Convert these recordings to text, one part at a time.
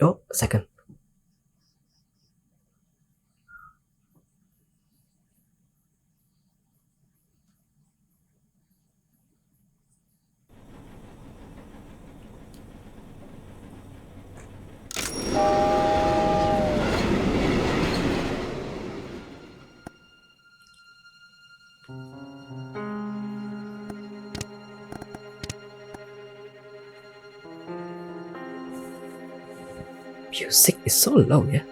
Oh, a second. Music is so low, yeah.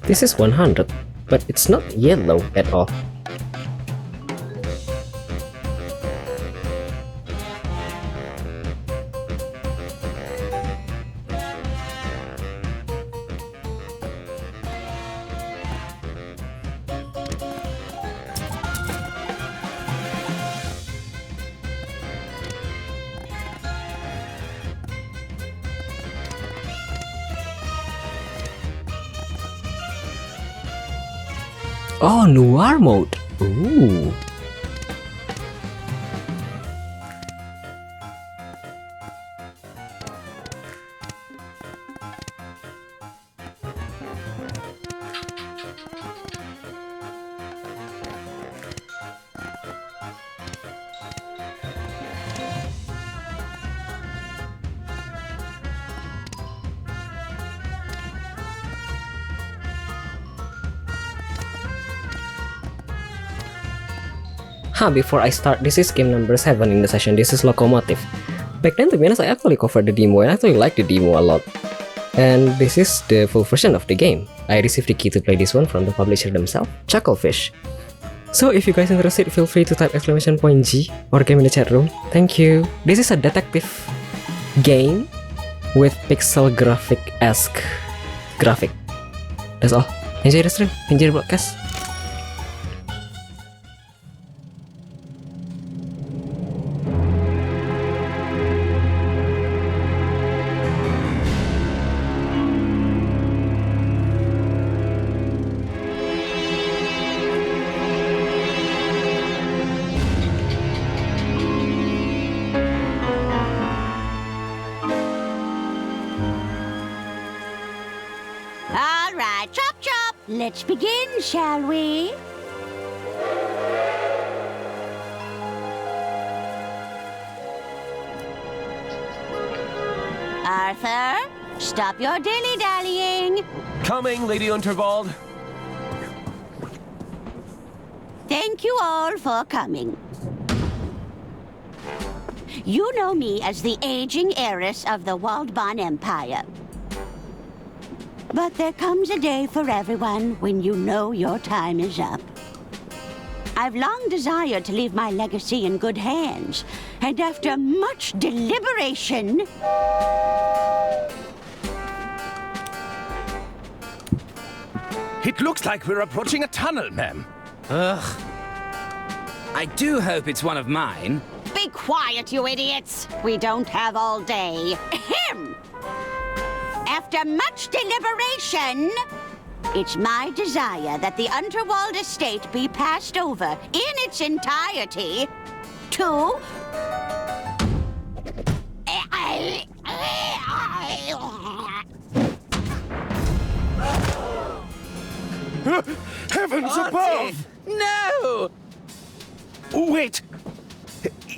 This is 100, but it's not yellow at all. Oh, noir mode. Ooh. Before I start, this is game number 7 in the session. This is Locomotive. Back then, to be honest, I actually covered the demo and I actually liked the demo a lot. And this is the full version of the game. I received the key to play this one from the publisher themselves, Chucklefish. So if you guys interested, feel free to type !G or game in the chat room. Thank you. This is a detective game with pixel graphic-esque graphic. That's all. Enjoy the stream, enjoy the broadcast. Let's begin, shall we? Arthur, stop your dilly-dallying. Coming, Lady Unterwald. Thank you all for coming. You know me as the aging heiress of the Waldbahn Empire. But there comes a day for everyone when you know your time is up. I've long desired to leave my legacy in good hands, and after much deliberation... It looks like we're approaching a tunnel, ma'am. Ugh. I do hope it's one of mine. Be quiet, you idiots! We don't have all day. Ahem! After much deliberation, it's my desire that the Unterwald estate be passed over in its entirety to... Heavens above! No! Wait!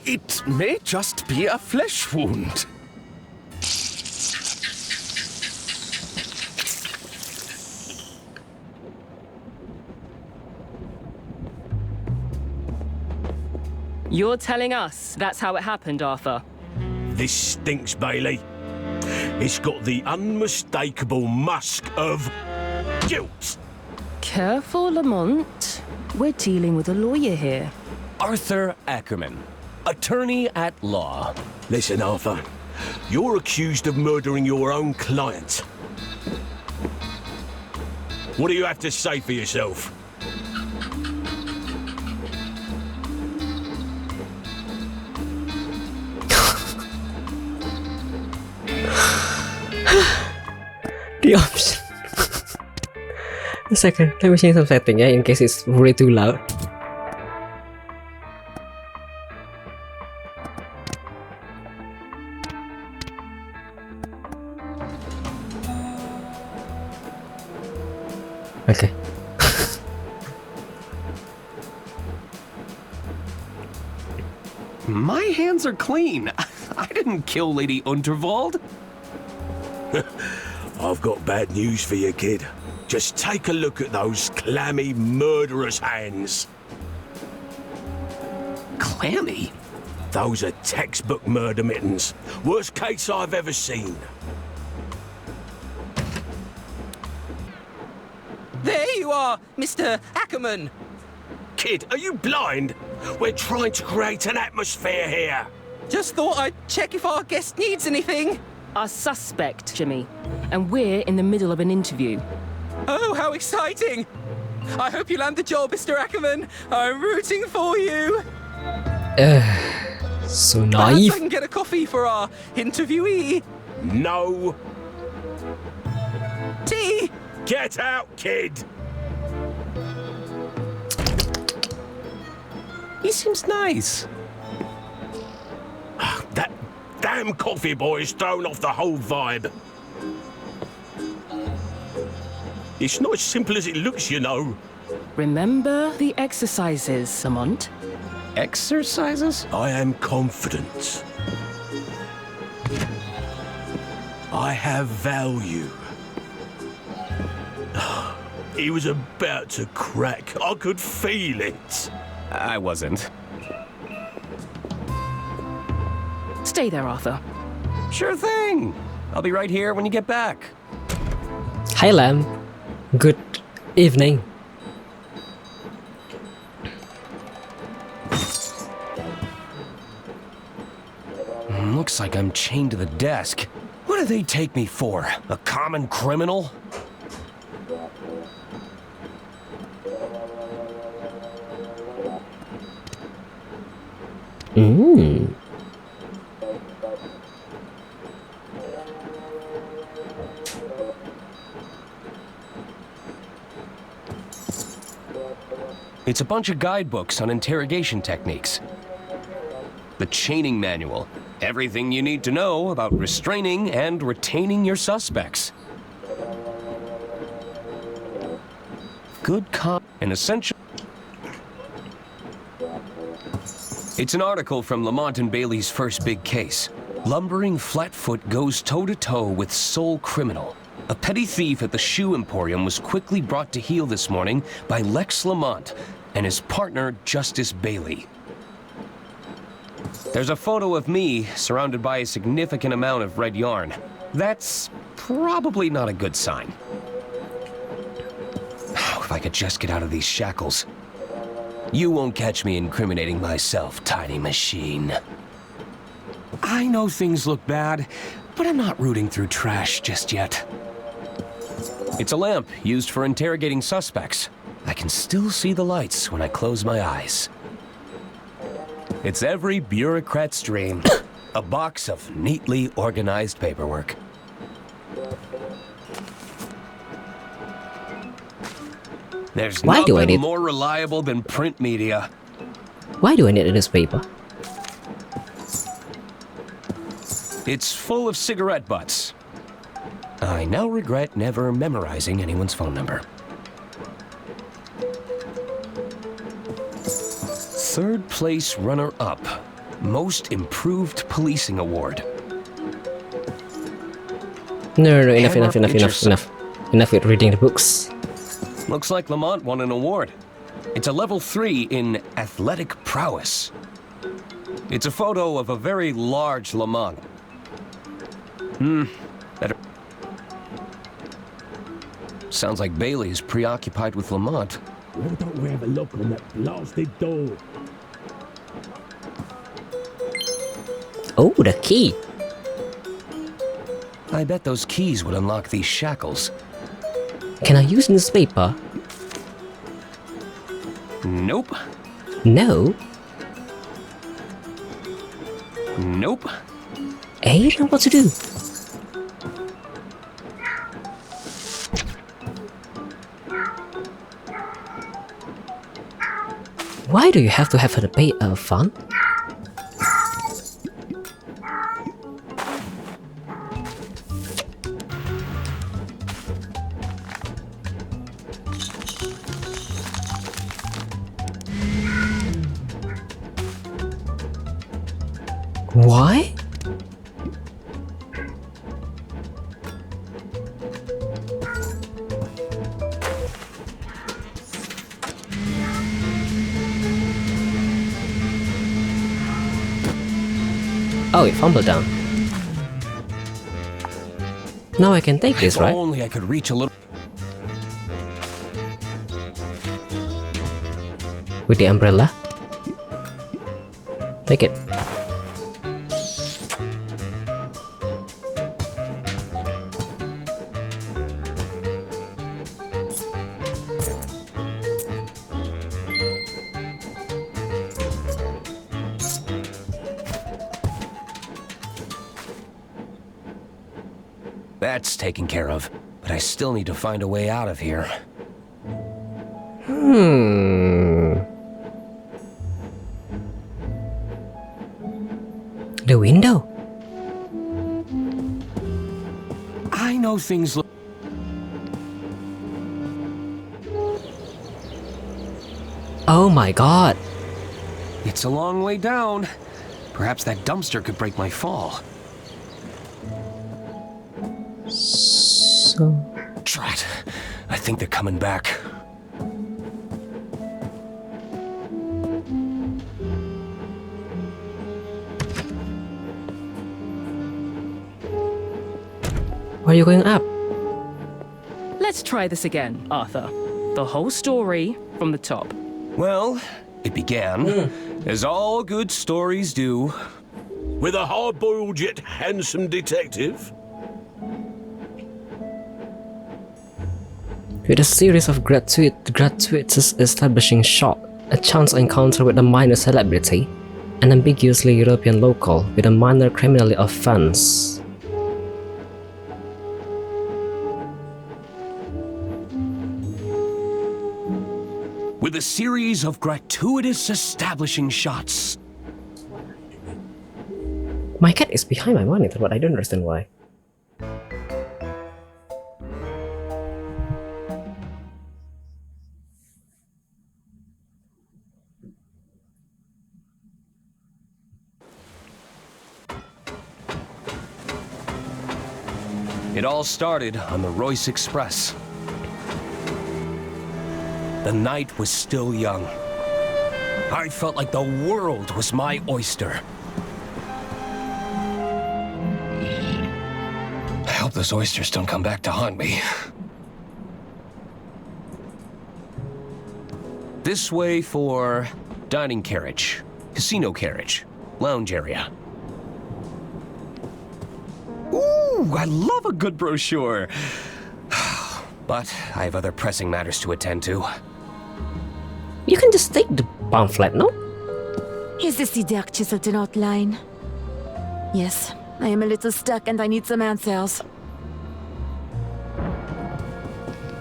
It may just be a flesh wound. You're telling us that's how it happened, Arthur? This stinks, Bailey. It's got the unmistakable musk of guilt. Careful, Lamont. We're dealing with a lawyer here. Arthur Ackerman, attorney at law. Listen, Arthur. You're accused of murdering your own client. What do you have to say for yourself? The option. A second, let me change some setting, yeah, in case it's way too loud. Okay. My hands are clean. I didn't kill Lady Unterwald. I've got bad news for you, kid. Just take a look at those clammy, murderous hands. Clammy? Those are textbook murder mittens. Worst case I've ever seen. There you are, Mr. Ackerman. Kid, are you blind? We're trying to create an atmosphere here. Just thought I'd check if our guest needs anything. A suspect, Jimmy. And we're in the middle of an interview. Oh, how exciting! I hope you land the job, Mr. Ackerman. I'm rooting for you. So Perhaps naive. I can get a coffee for our interviewee. No. Tea. Get out, kid. He seems nice. That damn coffee boy's thrown off the whole vibe. It's not as simple as it looks, you know. Remember the exercises, Lamont. Exercises? I am confident. I have value. He was about to crack. I could feel it. I wasn't. Stay there, Arthur. Sure thing. I'll be right here when you get back. Hi, Lamb. Good evening. Looks like I'm chained to the desk. What do they take me for? A common criminal? It's a bunch of guidebooks on interrogation techniques. The chaining manual. Everything you need to know about restraining and retaining your suspects. Good an essential. It's an article from Lamont and Bailey's first big case. Lumbering Flatfoot goes toe-to-toe with sole criminal. A petty thief at the shoe emporium was quickly brought to heel this morning by Lex Lamont and his partner, Justice Bailey. There's a photo of me surrounded by a significant amount of red yarn. That's probably not a good sign. If I could just get out of these shackles. You won't catch me incriminating myself, tiny machine. I know things look bad, but I'm not rooting through trash just yet. It's a lamp used for interrogating suspects. I can still see the lights when I close my eyes. It's every bureaucrat's dream. A box of neatly organized paperwork. There's Why do I nothing need- more reliable than print media. Why do I need a newspaper? It's full of cigarette butts. I now regret never memorizing anyone's phone number. Third place runner-up. Most Improved Policing Award. No, enough Hammer pictures. Enough with reading the books. Looks like Lamont won an award. It's a level 3 in athletic prowess. It's a photo of a very large Lamont. Better. Sounds like Bailey is preoccupied with Lamont. Why don't we have a look on that blasted door? Oh, the key. I bet those keys would unlock these shackles. Can I use newspaper? Nope. No. Nope. I don't know what to do. Why do you have to have a pay fun? Why? Oh, it fumbled down. Now I can take this, If right? only I could reach a little. With the umbrella. Take it. That's taken care of, but I still need to find a way out of here. The window. I know things look. Oh my god. It's a long way down. Perhaps that dumpster could break my fall. So... Drat. I think they're coming back. Why are you going up? Let's try this again, Arthur. The whole story from the top. Well, it began, as all good stories do. With a hard-boiled yet handsome detective? With a series of gratuitous establishing shot, a chance encounter with a minor celebrity, an ambiguously European local with a minor criminal offense. With a series of gratuitous establishing shots. My cat is behind my monitor, but I don't understand why. It all started on the Royce Express. The night was still young. I felt like the world was my oyster. I hope those oysters don't come back to haunt me. This way for dining carriage, casino carriage, lounge area. Ooh, I love a good brochure. But I have other pressing matters to attend to. You can just take the pamphlet, no? Is this the dark Chiselton outline? Yes, I am a little stuck and I need some answers.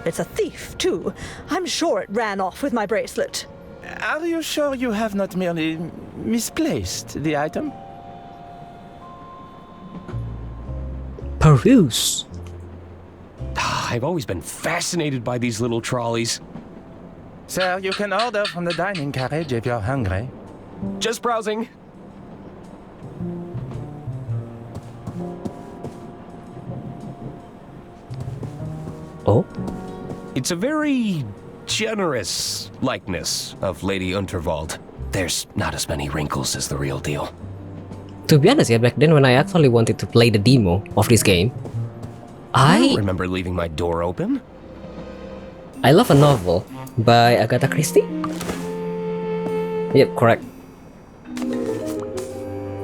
It's a thief, too. I'm sure it ran off with my bracelet. Are you sure you have not merely misplaced the item? Peruse. I've always been fascinated by these little trolleys. Sir, you can order from the dining carriage if you're hungry. Just browsing. Oh? It's a very generous likeness of Lady Unterwald. There's not as many wrinkles as the real deal. To be honest, yeah, back then when I actually wanted to play the demo of this game, I I don't remember leaving my door open. love a novel by Agatha Christie. Yep, correct.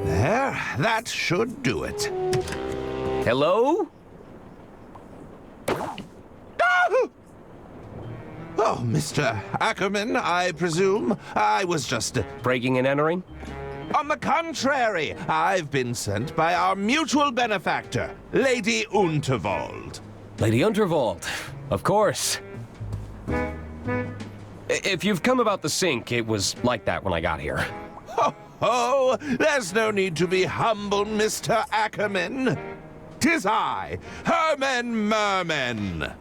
There, that should do it. Hello? Oh, Mr. Ackerman, I presume. I was just... Breaking and entering? On the contrary, I've been sent by our mutual benefactor, Lady Unterwald. Lady Unterwald, of course. If you've come about the sync, it was like that when I got here. Oh, there's no need to be humble, Mr. Ackerman. 'Tis I, Herman Merman.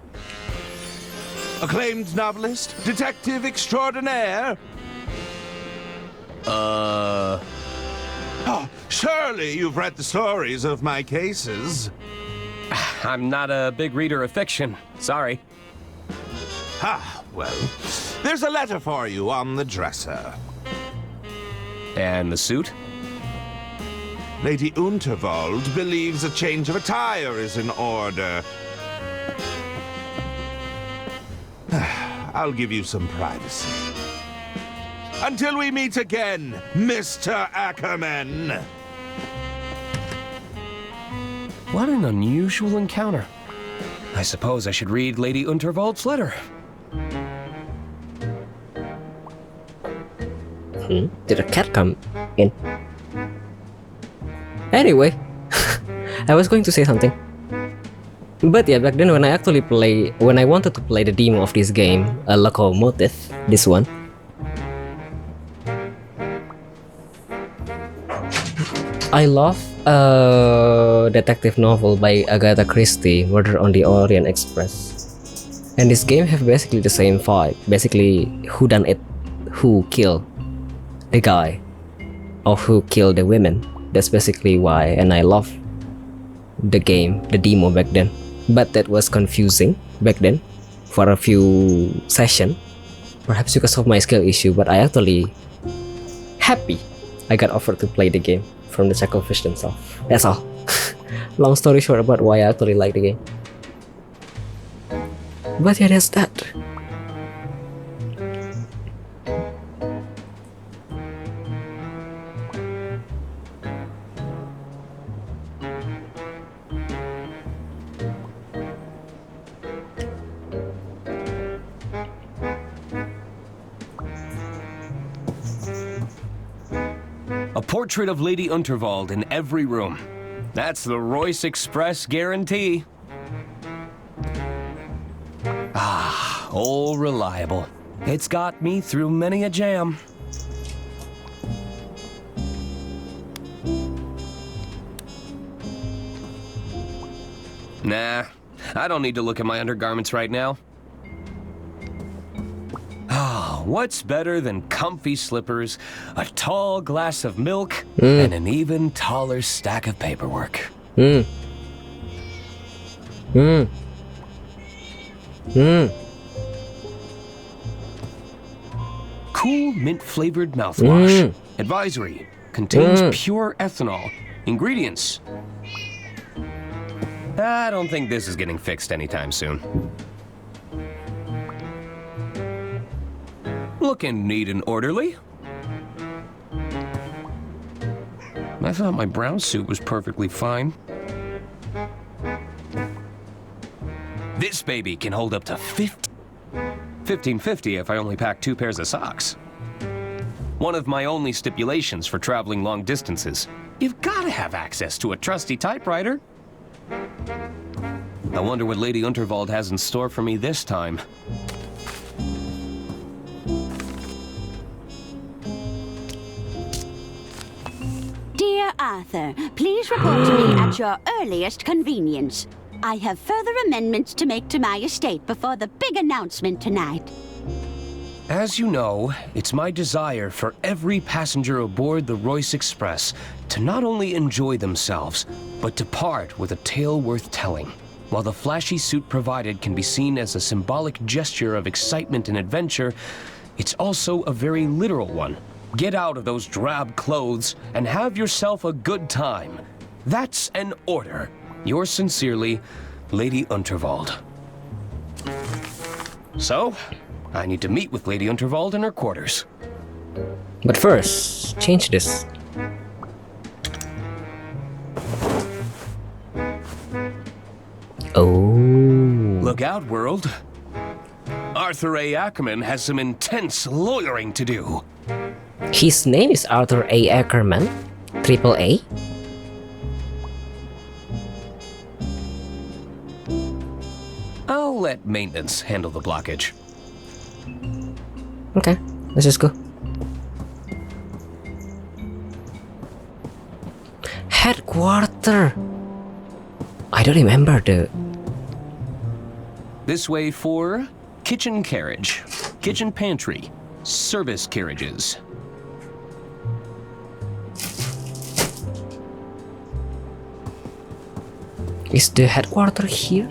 Acclaimed novelist, detective extraordinaire. Oh, surely you've read the stories of my cases. I'm not a big reader of fiction. Sorry. Ah, well, there's a letter for you on the dresser. And the suit? Lady Unterwald believes a change of attire is in order. I'll give you some privacy. Until we meet again, Mr. Ackerman! What an unusual encounter. I suppose I should read Lady Unterwald's letter. Did a cat come in? Anyway, I was going to say something. But yeah, back then when I wanted to play the demo of this game, a Locomotive, this one. I love a detective novel by Agatha Christie, Murder on the Orient Express. And this game have basically the same vibe. Basically, who done it? Who killed the guy? Or who killed the women? That's basically why, and I love the game, the demo back then. But that was confusing back then for a few sessions. Perhaps because of my skill issue, but I actually happy I got offered to play the game from the Chucklefish themselves. That's all. Long story short about why I actually like the game. But yeah, that's that. A portrait of Lady Unterwald in every room. That's the Royce Express guarantee. Ah, old reliable. It's got me through many a jam. Nah, I don't need to look at my undergarments right now. What's better than comfy slippers, a tall glass of milk, and an even taller stack of paperwork? Cool mint-flavored mouthwash. Advisory. Contains pure ethanol. Ingredients. I don't think this is getting fixed anytime soon. Looking neat and orderly. I thought my brown suit was perfectly fine. This baby can hold up to 1550 if I only pack 2 pairs of socks. One of my only stipulations for traveling long distances. You've got to have access to a trusty typewriter. I wonder what Lady Unterwald has in store for me this time. Dear Arthur, please report to me at your earliest convenience. I have further amendments to make to my estate before the big announcement tonight. As you know, it's my desire for every passenger aboard the Royce Express to not only enjoy themselves, but to part with a tale worth telling. While the flashy suit provided can be seen as a symbolic gesture of excitement and adventure, it's also a very literal one. Get out of those drab clothes and have yourself a good time. That's an order. Yours sincerely, Lady Unterwald. So, I need to meet with Lady Unterwald in her quarters. But first, change this. Oh. Look out, world. Arthur A. Ackerman has some intense lawyering to do. His name is Arthur A. Ackerman? Triple A? I'll let maintenance handle the blockage. Okay, let's just go. Headquarter. I don't remember the. This way for kitchen carriage, kitchen pantry, service carriages. Is the headquarter here?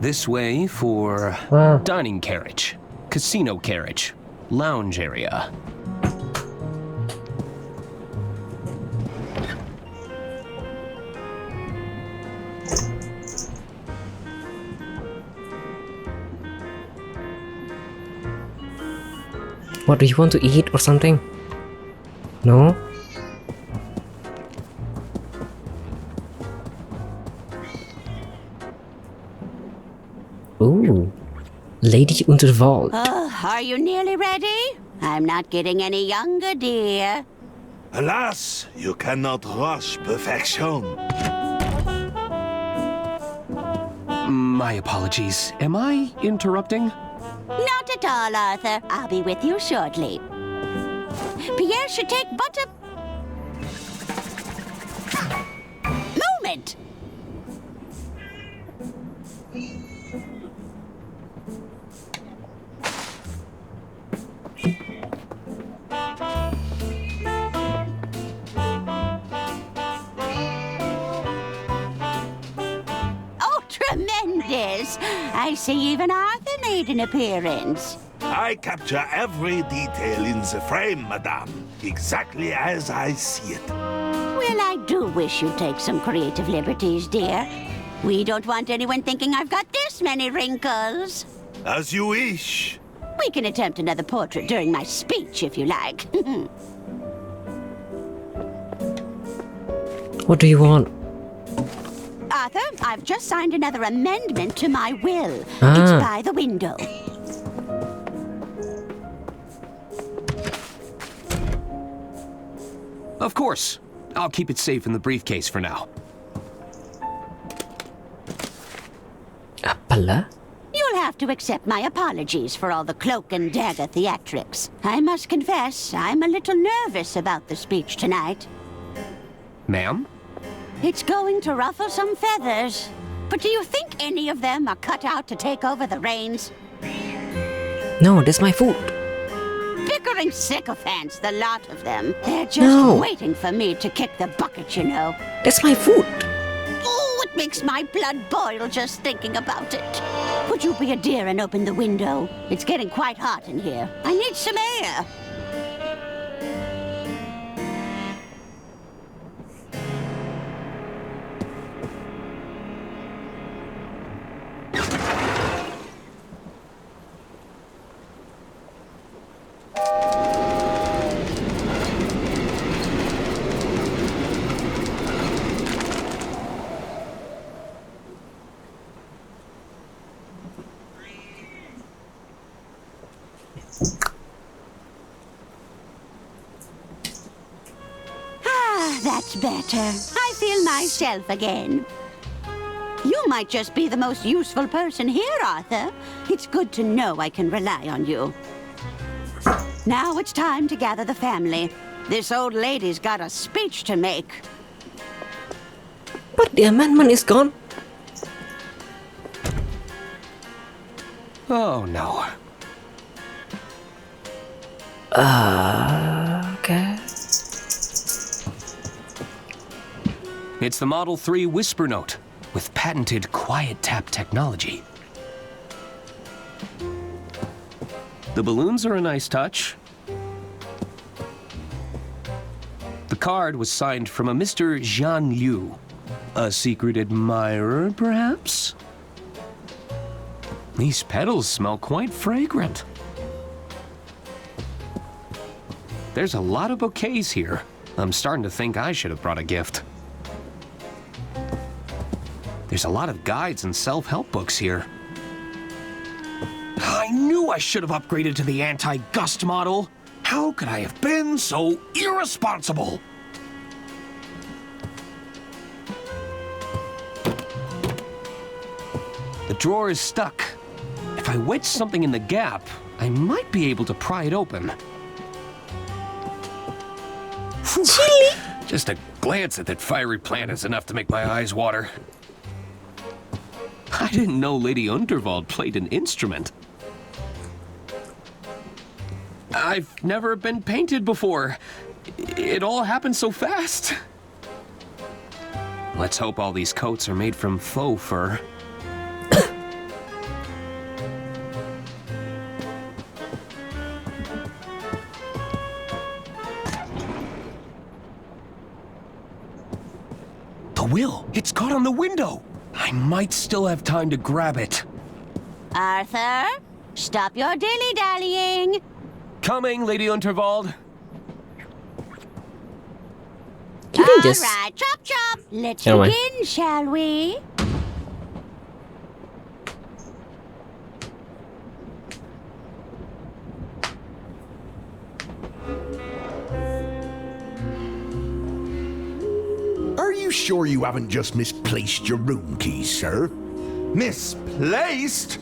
This way for dining carriage, casino carriage, lounge area. What, do you want to eat or something? No? Ooh. Lady Unterwald. Oh, are you nearly ready? I'm not getting any younger, dear. Alas, you cannot rush perfection. My apologies. Am I interrupting? Not at all, Arthur. I'll be with you shortly. Pierre should take but a moment. Oh, tremendous! I see even Arthur made an appearance. I capture every detail in the frame, madame, exactly as I see it. Well, I do wish you'd take some creative liberties, dear. We don't want anyone thinking I've got this many wrinkles. As you wish. We can attempt another portrait during my speech, if you like. What do you want? Arthur, I've just signed another amendment to my will. Ah. It's by the window. Of course. I'll keep it safe in the briefcase for now. Apalah? You'll have to accept my apologies for all the cloak and dagger theatrics. I must confess, I'm a little nervous about the speech tonight. Ma'am? It's going to ruffle some feathers. But do you think any of them are cut out to take over the reins? No, that's my food. Bickering sycophants, the lot of them. They're just waiting for me to kick the bucket, you know. That's my food. Oh, it makes my blood boil just thinking about it. Would you be a dear and open the window? It's getting quite hot in here. I need some air. That's better. I feel myself again. You might just be the most useful person here, Arthur. It's good to know I can rely on you. Now it's time to gather the family. This old lady's got a speech to make. But the amendment is gone. Oh, no. Okay. It's the Model 3 Whisper Note with patented quiet tap technology. The balloons are a nice touch. The card was signed from a Mr. Jean Liu. A secret admirer, perhaps? These petals smell quite fragrant. There's a lot of bouquets here. I'm starting to think I should have brought a gift. There's a lot of guides and self-help books here. I knew I should have upgraded to the anti-gust model. How could I have been so irresponsible? The drawer is stuck, If I wedge something in the gap, I might be able to pry it open. Chili! Just a glance at that fiery plant is enough to make my eyes water. I didn't know Lady Unterwald played an instrument. I've never been painted before. It all happened so fast. Let's hope all these coats are made from faux fur. The will! It's caught on the window! I might still have time to grab it. Arthur, stop your dilly-dallying. Coming, Lady Unterwald. You can just... All right, chop chop. Let's Never mind. begin, shall we? Are you sure you haven't just misplaced your room keys, sir? Misplaced?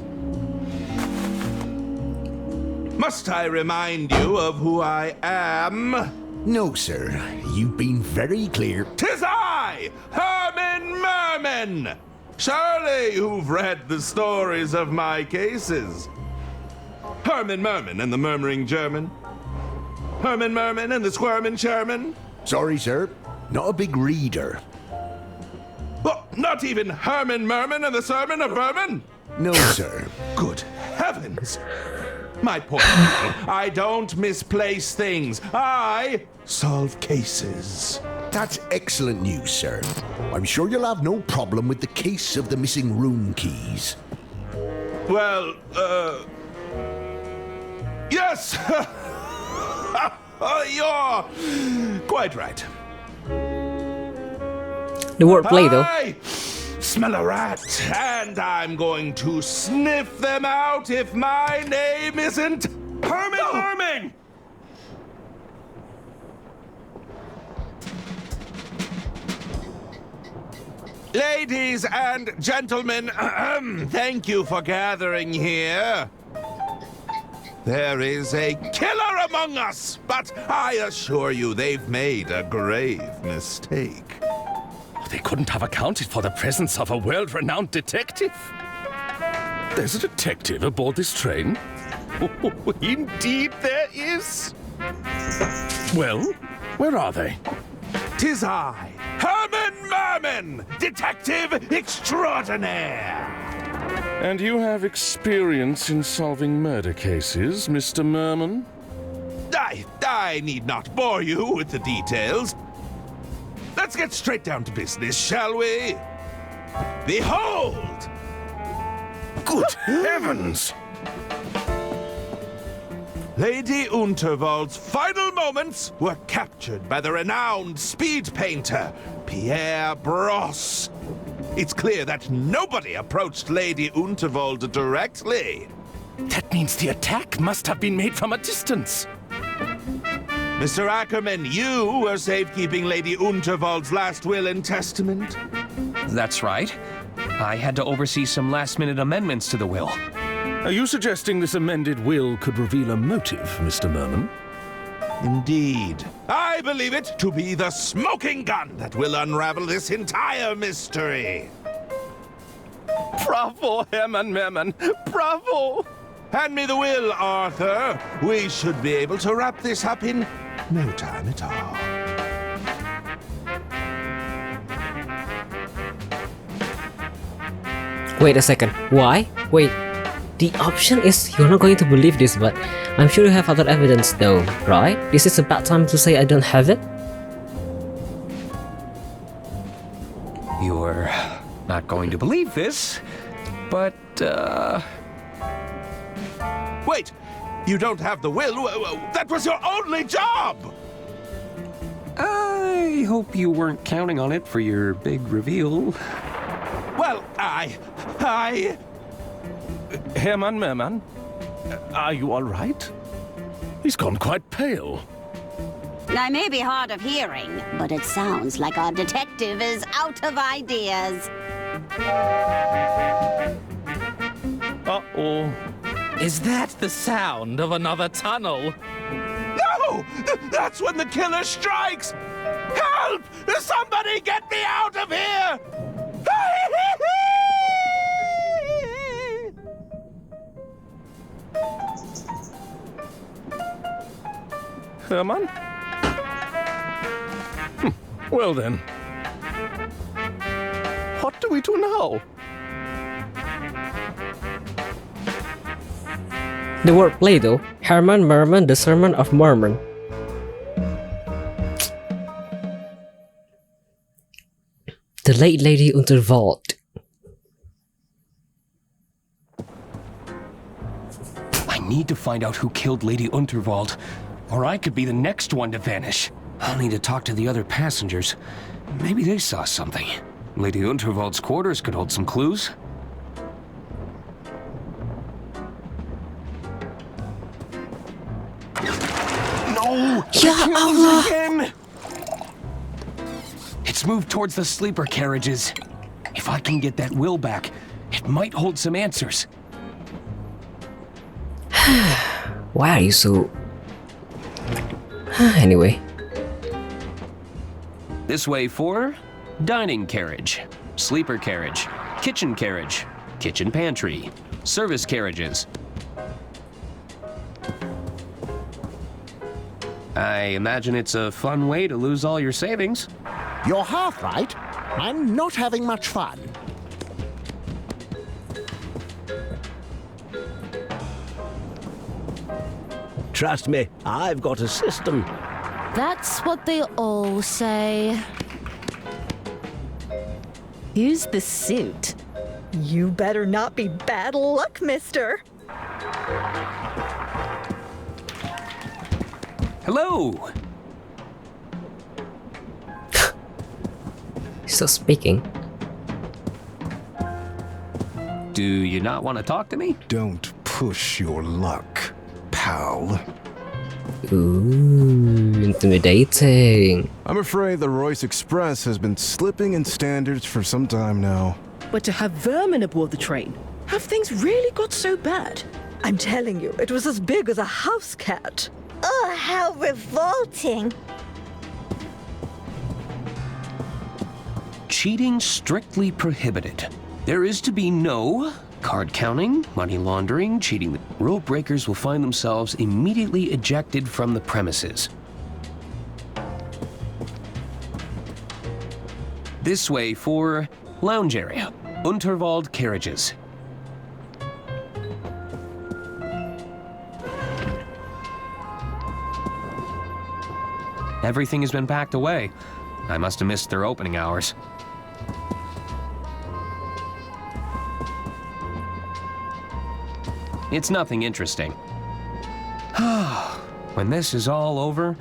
Must I remind you of who I am? No, sir. You've been very clear. 'Tis I, Herman Merman! Surely you've read the stories of my cases. Herman Merman and the Murmuring German. Herman Merman and the Squirmin' Sherman. Sorry, sir. Not a big reader. Well, not even Herman Merman and the Sermon of Vermin? No, sir. Good heavens! My point, I don't misplace things. I solve cases. That's excellent news, sir. I'm sure you'll have no problem with the case of the missing room keys. Well, yes! You're quite right. The wordplay though. I smell a rat, and I'm going to sniff them out if my name isn't Herman Merman! Ladies and gentlemen, thank you for gathering here. There is a killer among us, but I assure you they've made a grave mistake. They couldn't have accounted for the presence of a world-renowned detective. There's a detective aboard this train? Oh, indeed there is. Well, where are they? 'Tis I, Herman Merman, detective extraordinaire. And you have experience in solving murder cases, Mr. Merman? I need not bore you with the details. Let's get straight down to business, shall we? Behold! Good heavens! Lady Unterwald's final moments were captured by the renowned speed painter, Pierre Brosse. It's clear that nobody approached Lady Unterwald directly. That means the attack must have been made from a distance. Mr. Ackerman, you were safekeeping Lady Unterwald's last will and testament. That's right. I had to oversee some last-minute amendments to the will. Are you suggesting this amended will could reveal a motive, Mr. Merman? Indeed. I believe it to be the smoking gun that will unravel this entire mystery. Bravo, Herman Merman! Bravo! Hand me the will, Arthur. We should be able to wrap this up in no time at all. Wait a second. Why? Wait. The option is you're not going to believe this, but I'm sure you have other evidence though, right? This is a bad time to say I don't have it? You're not going to believe this, but, Wait! You don't have the will? That was your only job! I hope you weren't counting on it for your big reveal. Well, Herman Merman, are you all right? He's gone quite pale. I may be hard of hearing, but it sounds like our detective is out of ideas. Uh-oh. Is that the sound of another tunnel? No! That's when the killer strikes! Help! Somebody get me out of here! Herman? Well then. What do we do now? The word Play-Doh, Herman Merman, the Sermon of Mormon. The Late Lady Unterwald. I need to find out who killed Lady Unterwald, or I could be the next one to vanish. I'll need to talk to the other passengers. Maybe they saw something. Lady Unterwald's quarters could hold some clues. No! Ya Again! It's moved towards the sleeper carriages. If I can get that will back, it might hold some answers. Why are you so... Anyway. This way for dining carriage, sleeper carriage, kitchen pantry, service carriages. I imagine it's a fun way to lose all your savings. You're half right. I'm not having much fun. Trust me, I've got a system. That's what they all say. Who's the suit? You better not be bad luck, mister. Hello! Still speaking. Do you not want to talk to me? Don't push your luck, pal. Ooh, intimidating. I'm afraid the Royce Express has been slipping in standards for some time now. But to have vermin aboard the train, have things really got so bad? I'm telling you, it was as big as a house cat. Oh, how revolting. Cheating strictly prohibited. There is to be no card counting, money laundering, cheating. Rule breakers will find themselves immediately ejected from the premises. This way for lounge area, Unterwald carriages. Everything has been packed away. I must have missed their opening hours. It's nothing interesting. When this is all over,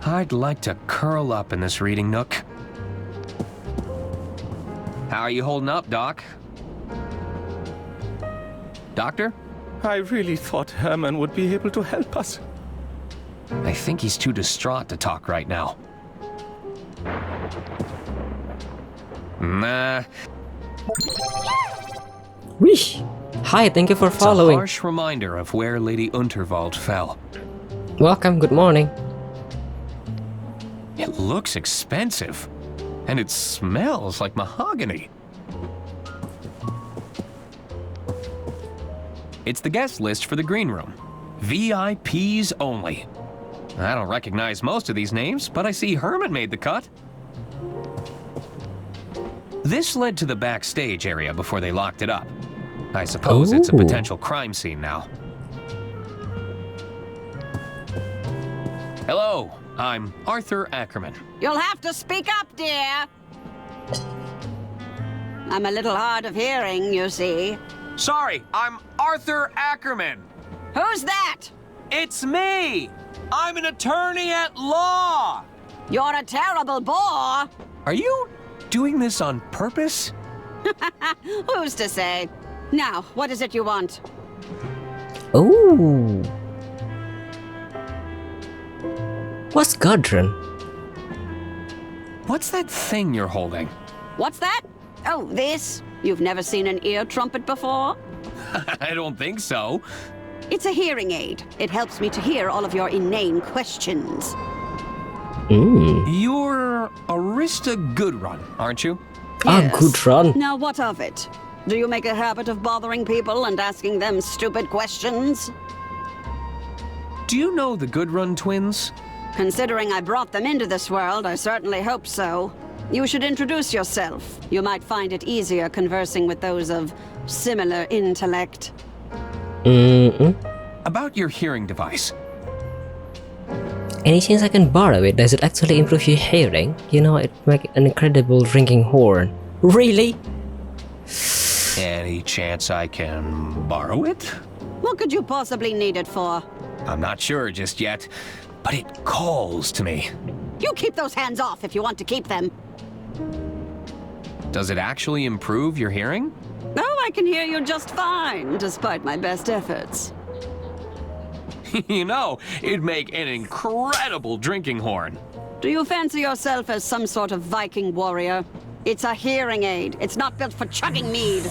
I'd like to curl up in this reading nook. How are you holding up, Doc? Doctor? I really thought Herman would be able to help us. I think he's too distraught to talk right now. Nah. Whoosh! Hi, thank you for following. It's a harsh reminder of where Lady Unterwald fell. Welcome, good morning. It looks expensive, and it smells like mahogany. It's the guest list for the green room. VIPs only. I don't recognize most of these names, but I see Herman made the cut. This led to the backstage area before they locked it up. I suppose it's a potential crime scene now. Hello, I'm Arthur Ackerman. You'll have to speak up, dear. I'm a little hard of hearing, you see. Sorry, I'm Arthur Ackerman. Who's that? It's me! I'm an attorney at law! You're a terrible bore. Are you doing this on purpose? Who's to say? Now, what is it you want? Ooh. What's Godron? What's that thing you're holding? What's that? Oh, this? You've never seen an ear trumpet before? I don't think so. It's a hearing aid. It helps me to hear all of your inane questions. You're Arista Goodrun, aren't you? Yes. Goodrun. Now what of it? Do you make a habit of bothering people and asking them stupid questions? Do you know the Goodrun twins? Considering I brought them into this world, I certainly hope so. You should introduce yourself. You might find it easier conversing with those of similar intellect. About your hearing device. Any chance I can borrow it? Does it actually improve your hearing? You know, it makes an incredible ringing horn. Really? Any chance I can borrow it? What could you possibly need it for? I'm not sure just yet, but it calls to me. You keep those hands off if you want to keep them. Does it actually improve your hearing? Oh, I can hear you just fine, despite my best efforts. You know, it'd make an incredible drinking horn. Do you fancy yourself as some sort of Viking warrior? It's a hearing aid. It's not built for chugging mead.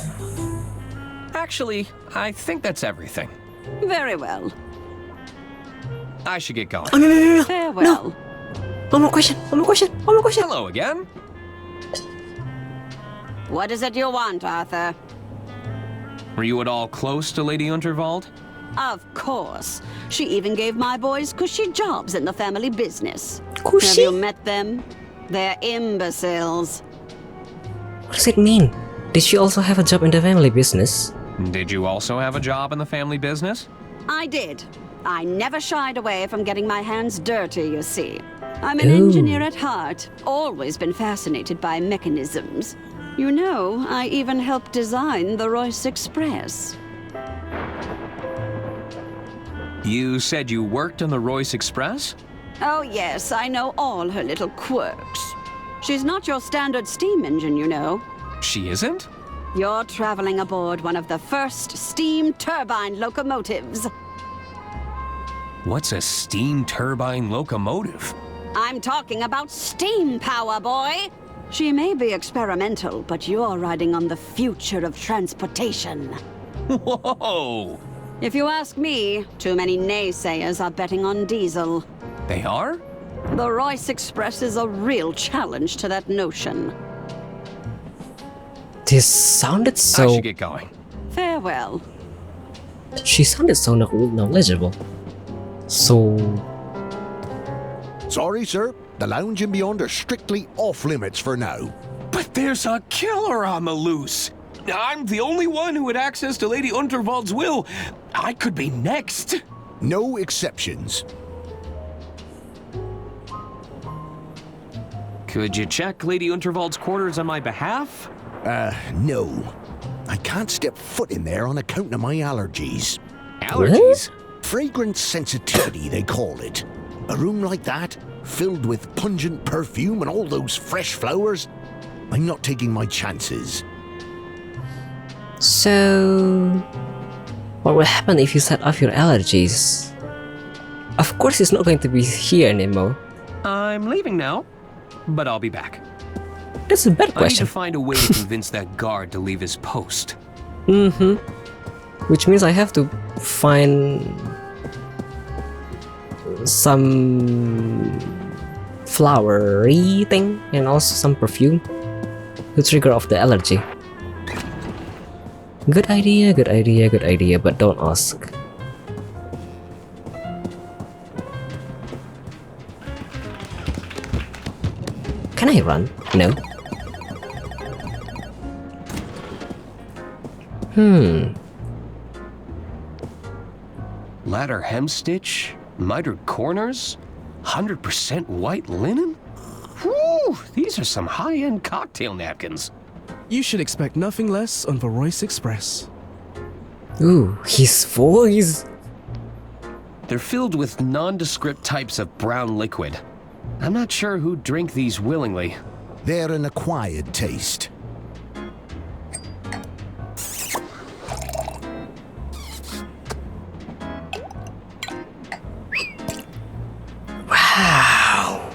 Actually, I think that's everything. Very well. I should get going. Oh, no. Farewell. One more question. Hello again. What is it you want, Arthur? Were you at all close to Lady Unterwald? Of course. She even gave my boys cushy jobs in the family business. Cushy? Have you met them? They're imbeciles. What does it mean? Did she also have a job in the family business? Did you also have a job in the family business? I did. I never shied away from getting my hands dirty, you see. I'm an engineer at heart, always been fascinated by mechanisms. You know, I even helped design the Royce Express. You said you worked on the Royce Express? Oh yes, I know all her little quirks. She's not your standard steam engine, you know. She isn't? You're traveling aboard one of the first steam turbine locomotives. What's a steam turbine locomotive? I'm talking about steam power, boy! She may be experimental, but you're riding on the future of transportation. Whoa! If you ask me, too many naysayers are betting on diesel. They are? The Royce Express is a real challenge to that notion. This sounded so... I should get going. Farewell. She sounded so knowledgeable. So... Sorry, sir. The lounge and beyond are strictly off limits for now. But there's a killer on the loose. I'm the only one who had access to Lady Unterwald's will. I could be next. No exceptions. Could you check Lady Unterwald's quarters on my behalf? No. I can't step foot in there on account of my allergies. Allergies? Fragrance sensitivity, they call it. A room like that, filled with pungent perfume and all those fresh flowers, I'm not taking my chances. So... what will happen if you set off your allergies? Of course it's not going to be here anymore. I'm leaving now, but I'll be back. That's a bad I need question. to find a way to convince that guard to leave his post. Which means I have to find... some... flowery thing and also some perfume to trigger off the allergy. Good idea, but don't ask. Can I run? No. Ladder hemstitch, mitered corners, 100% white linen? Whew, these are some high-end cocktail napkins. You should expect nothing less on the Royce Express. Ooh, his voice! They're filled with nondescript types of brown liquid. I'm not sure who'd drink these willingly. They're an acquired taste. Wow!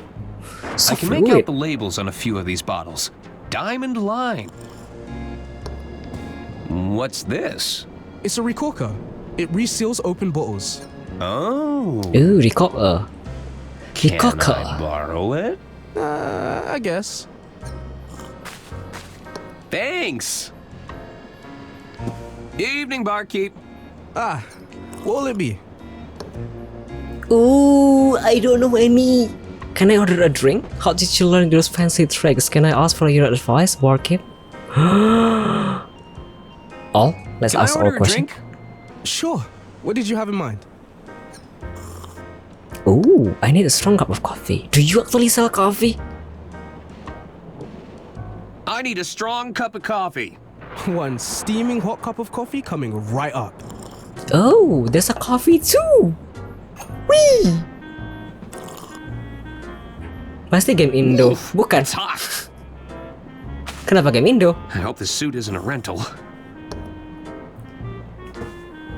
So I can make out the labels on a few of these bottles. Diamond Line. What's this? It's a recorker. It reseals open bottles. Oh. Ooh, recorker. Can Recorker. I borrow it? I guess. Thanks. Evening, barkeep. What'll it be? Ooh, I don't know any. Can I order a drink? How did you learn those fancy tricks? Can I ask for your advice, barkeep? All? Let's Can ask I all order a questions. drink? Sure. What did you have in mind? Ooh, I need a strong cup of coffee. Do you actually sell coffee? I need a strong cup of coffee. One steaming hot cup of coffee coming right up. Oh, there's a coffee too. Wee. Pasti game Indo. Bukan. It's hot. Kenapa game Indo? I hope this suit isn't a rental.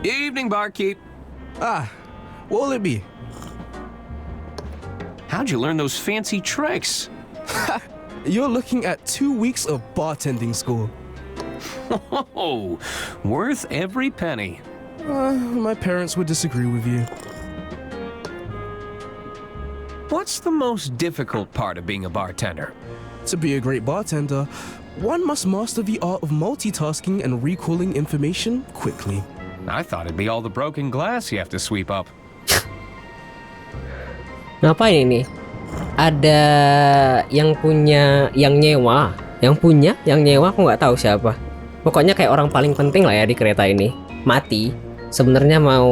Evening, barkeep. What'll it be? How'd you learn those fancy tricks? You're looking at 2 weeks of bartending school. Oh, worth every penny. My parents would disagree with you. What's the most difficult part of being a bartender? To be a great bartender, one must master the art of multitasking and recalling information quickly. I thought it'd be all the broken glass you have to sweep up. Ngapain ini? Ada yang punya, yang nyewa, yang nyewa aku nggak tahu siapa. Pokoknya kayak orang paling penting lah ya di kereta ini. Mati. Sebenarnya mau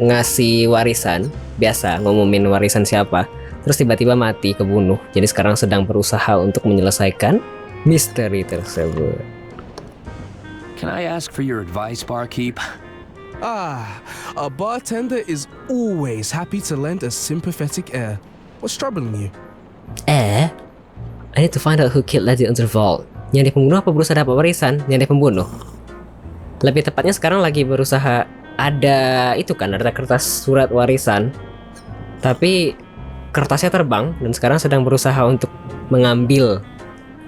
ngasih warisan, biasa ngumumin warisan siapa. Terus tiba-tiba mati, kebunuh. Jadi sekarang sedang berusaha untuk menyelesaikan misteri tersebut. Can I ask for your advice, barkeep? A bartender is always happy to lend a sympathetic air. What's troubling you? I need to find out who killed Radeon Vault. Yang pembunuh apa berusaha dapat warisan? Yang pembunuh. Lebih tepatnya sekarang lagi berusaha, ada itu kan, ada kertas surat warisan. Tapi kertasnya terbang dan sekarang sedang berusaha untuk mengambil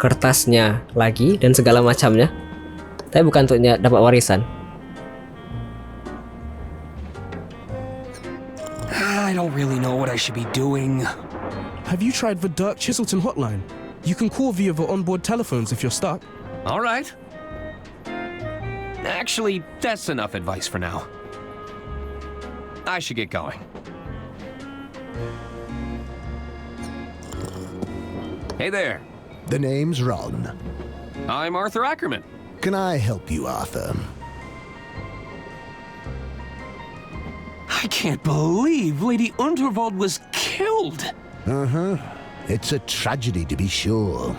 kertasnya lagi dan segala macamnya. Tapi bukan untuk dapat warisan. I don't really know what I should be doing. Have you tried the Dirk Chiselton hotline? You can call via the onboard telephones if you're stuck. All right. Actually, that's enough advice for now. I should get going. Hey there. The name's Ron. I'm Arthur Ackerman. Can I help you, Arthur? I can't believe Lady Unterwald was killed. It's a tragedy, to be sure.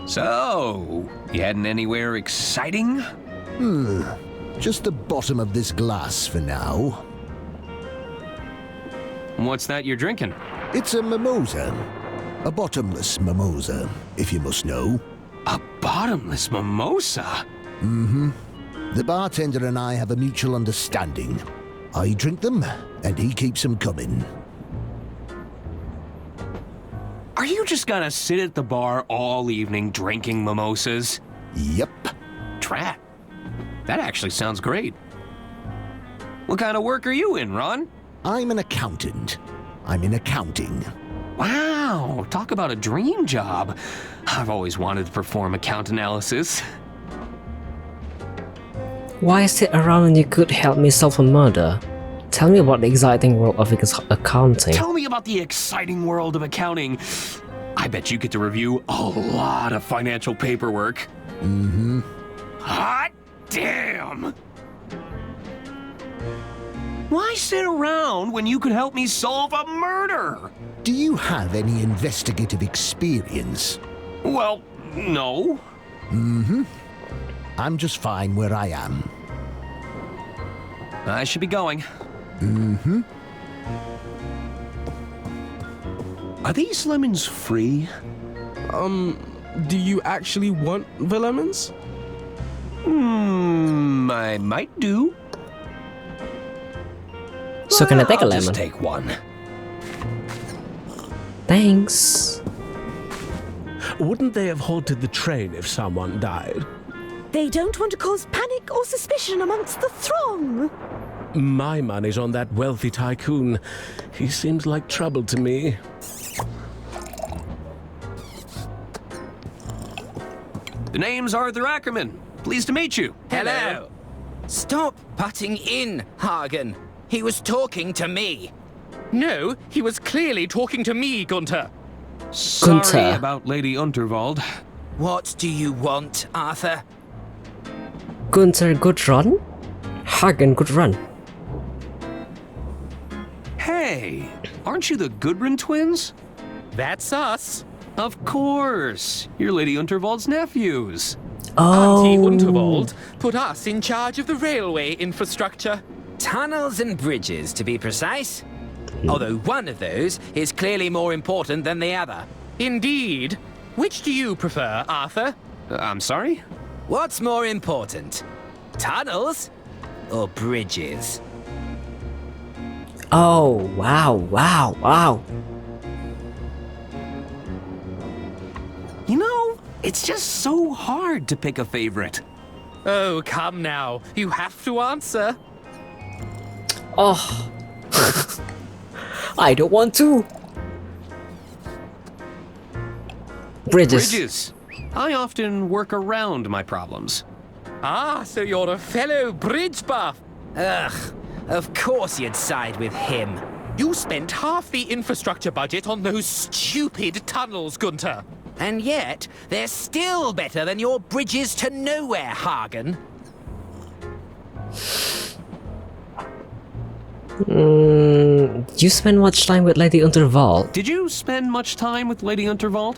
So, you heading anywhere exciting? Just the bottom of this glass for now. What's that you're drinking? It's a mimosa. A bottomless mimosa, if you must know. A bottomless mimosa? The bartender and I have a mutual understanding. I drink them, and he keeps them coming. Are you just gonna sit at the bar all evening drinking mimosas? Yep. Drat. That actually sounds great. What kind of work are you in, Ron? I'm an accountant. I'm in accounting. Wow, talk about a dream job. I've always wanted to perform account analysis. Why sit around when you could help me solve a murder? Tell me about the exciting world of accounting. Tell me about the exciting world of accounting. I bet you get to review a lot of financial paperwork. Hot damn! Why sit around when you could help me solve a murder? Do you have any investigative experience? Well, no. I'm just fine where I am. I should be going. Are these lemons free? Do you actually want the lemons? I might do. So can I take a I'll lemon? just take one. Thanks. Wouldn't they have halted the train if someone died? They don't want to cause panic or suspicion amongst the throng. My money's on that wealthy tycoon. He seems like trouble to me. The name's Arthur Ackerman. Pleased to meet you. Hello. Stop butting in, Hagen. He was talking to me. No, he was clearly talking to me, Gunther. Sorry about Lady Unterwald. What do you want, Arthur? Gunther, good run? Hagen, good run. Hey, aren't you the Gudrun twins? That's us. Of course. You're Lady Unterwald's nephews. Auntie Unterwald put us in charge of the railway infrastructure. Tunnels and bridges, to be precise. Although one of those is clearly more important than the other. Indeed. Which do you prefer, Arthur? I'm sorry? What's more important? Tunnels or bridges? Oh, wow. You know, it's just so hard to pick a favorite. Oh, come now. You have to answer. Oh. I don't want to. Bridges. I often work around my problems. Ah, so you're a fellow bridge buff. Ugh, of course you'd side with him. You spent half the infrastructure budget on those stupid tunnels, Gunther. And yet, they're still better than your bridges to nowhere, Hagen. You spend much time with Lady Unterwald? Did you spend much time with Lady Unterwald?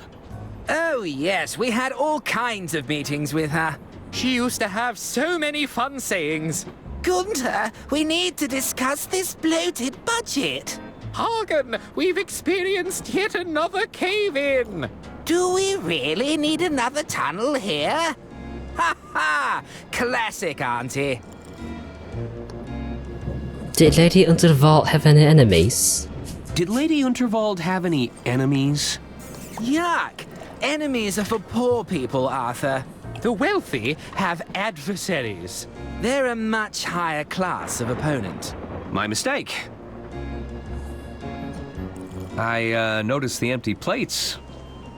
Oh yes, we had all kinds of meetings with her. She used to have so many fun sayings. Gunther, we need to discuss this bloated budget. Hagen, we've experienced yet another cave-in. Do we really need another tunnel here? Ha ha! Classic, Auntie. Did Lady Unterwald have any enemies? Did Lady Unterwald have any enemies? Yuck! Enemies are for poor people, Arthur. The wealthy have adversaries. They're a much higher class of opponent. My mistake. I noticed the empty plates.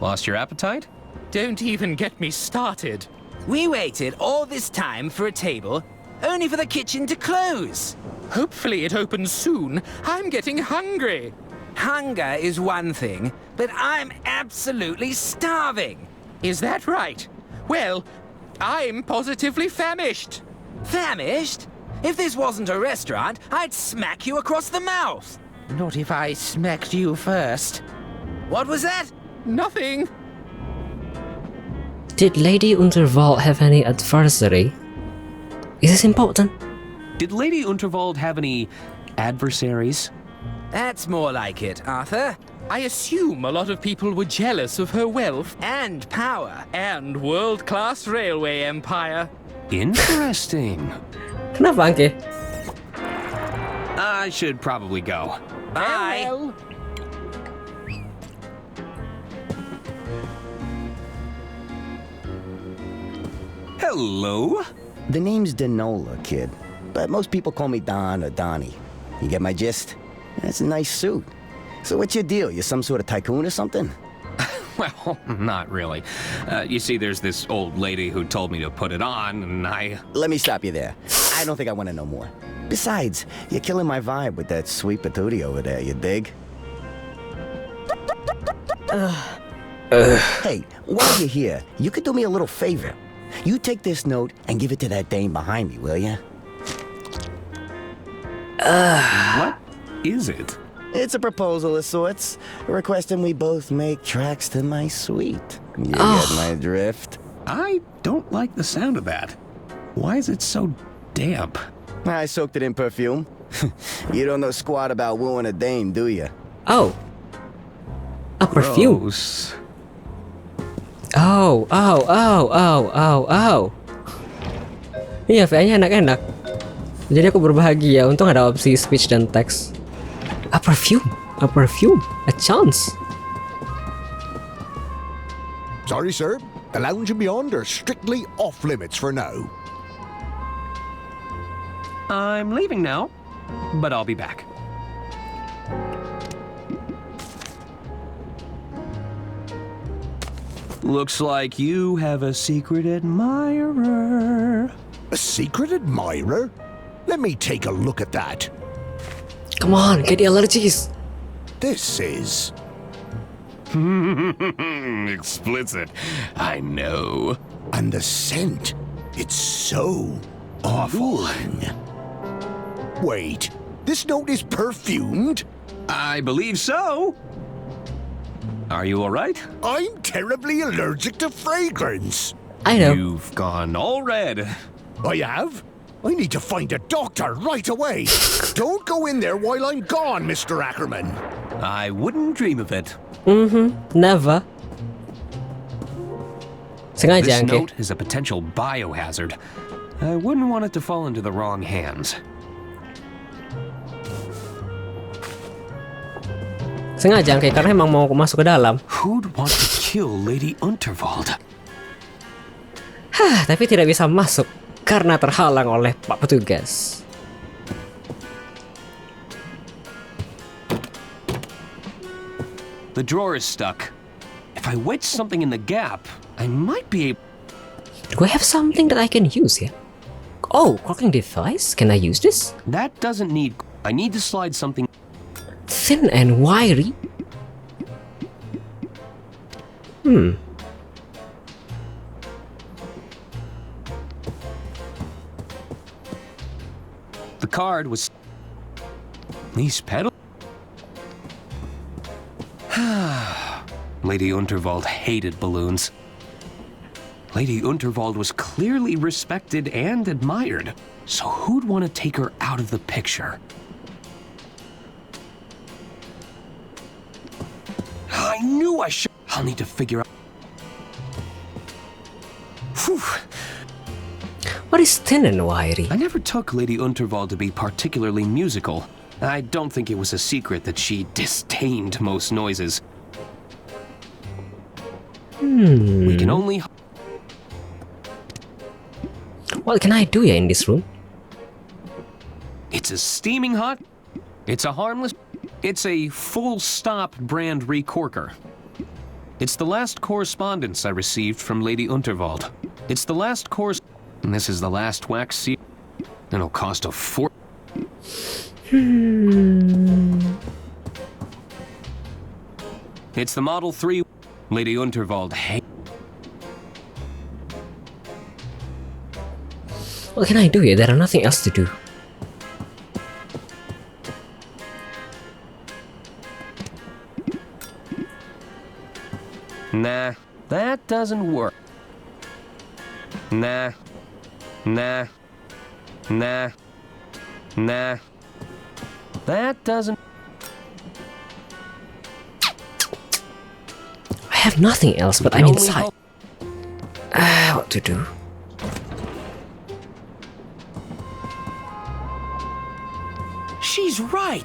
Lost your appetite? Don't even get me started. We waited all this time for a table, only for the kitchen to close. Hopefully it opens soon. I'm getting hungry. Hunger is one thing, but I'm absolutely starving. Is that right? Well, I'm positively famished. Famished? If this wasn't a restaurant, I'd smack you across the mouth. Not if I smacked you first. What was that? Nothing. Did Lady Unterwald have any adversary? Is this important? Did Lady Unterwald have any adversaries? That's more like it, Arthur. I assume a lot of people were jealous of her wealth and power and world-class railway empire. Interesting. Kenapa, Angke? I should probably go. Bye. Well. Hello? The name's Denola, kid. But most people call me Don or Donnie. You get my gist? That's a nice suit. So what's your deal? You some sort of tycoon or something? Well, not really. You see, there's this old lady who told me to put it on, and I... Let me stop you there. I don't think I want to know more. Besides, you're killing my vibe with that sweet patootie over there, you dig? Hey, while you're here, you could do me a little favor. You take this note and give it to that dame behind me, will ya? What is it? It's a proposal of sorts, requesting we both make tracks to my suite. You get my drift? I don't like the sound of that. Why is it so damp? I soaked it in perfume. You don't know squat about wooing a dame, do you? Oh. A perfume. Gross. Oh. Iya, VA-nya enak-enak. Jadi aku berbahagia, untung ada opsi speech dan text. A perfume, a chance. Sorry, sir. The lounge and beyond are strictly off limits for now. I'm leaving now, but I'll be back. Looks like you have a secret admirer. A secret admirer? Let me take a look at that. Come on, get the allergies. This is... Explicit. I know. And the scent. It's so awful. Wait, this note is perfumed? I believe so. Are you all right? I'm terribly allergic to fragrance. I know. You've gone all red. I have? I need to find a doctor right away. Don't go in there while I'm gone, Mr. Ackerman. I wouldn't dream of it. Never. Sengaja, This Angke. note is a potential biohazard. I wouldn't want it to fall into the wrong hands. Sengaja, Angke, karena emang mau masuk ke dalam. Who'd want to kill Lady Unterwald? Tapi tidak bisa masuk karena terhalang oleh Pak Petugas. The drawer is stuck. If I wedge something in the gap, I might be able... Do I have something that I can use here? Oh, clocking device? Can I use this? That doesn't need... I need to slide something... Thin and wiry? The card was... These pedals... Lady Unterwald hated balloons. Lady Unterwald was clearly respected and admired, so who'd want to take her out of the picture? I knew I should... I'll need to figure out... Whew. What is thin and wiry? I never took Lady Unterwald to be particularly musical. I don't think it was a secret that she disdained most noises. We can only... What can I do here in this room? It's a steaming hot... It's a harmless... It's a full-stop brand recorker. It's the last correspondence I received from Lady Unterwald. It's the last course... And this is the last wax seal. It'll cost a fort... It's the Model 3... Lady Unterwald, hey... What can I do here? There are nothing else to do. Nah, that doesn't work. Nah. Nah. Nah. Nah. That doesn't... I have nothing else, but I'm inside. What to do? She's right.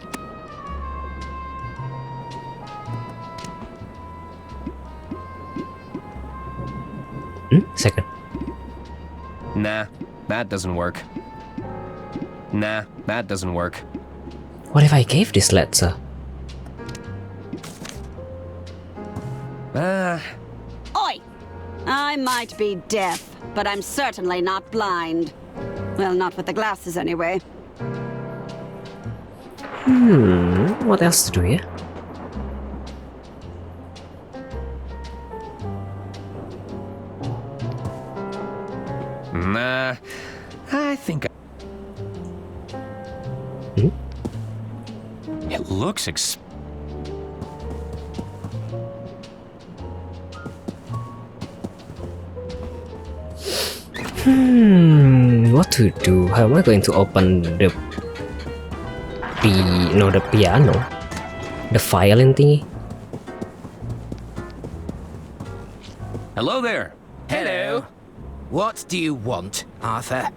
Second. Nah, that doesn't work. Nah, that doesn't work. What if I gave this letter? Oi! I might be deaf, but I'm certainly not blind. Well, not with the glasses anyway. What else to do here? Nah, I think... It looks What to do? How am I going to open the piano? The violin thingy? Hello there. Hello. What do you want, Arthur?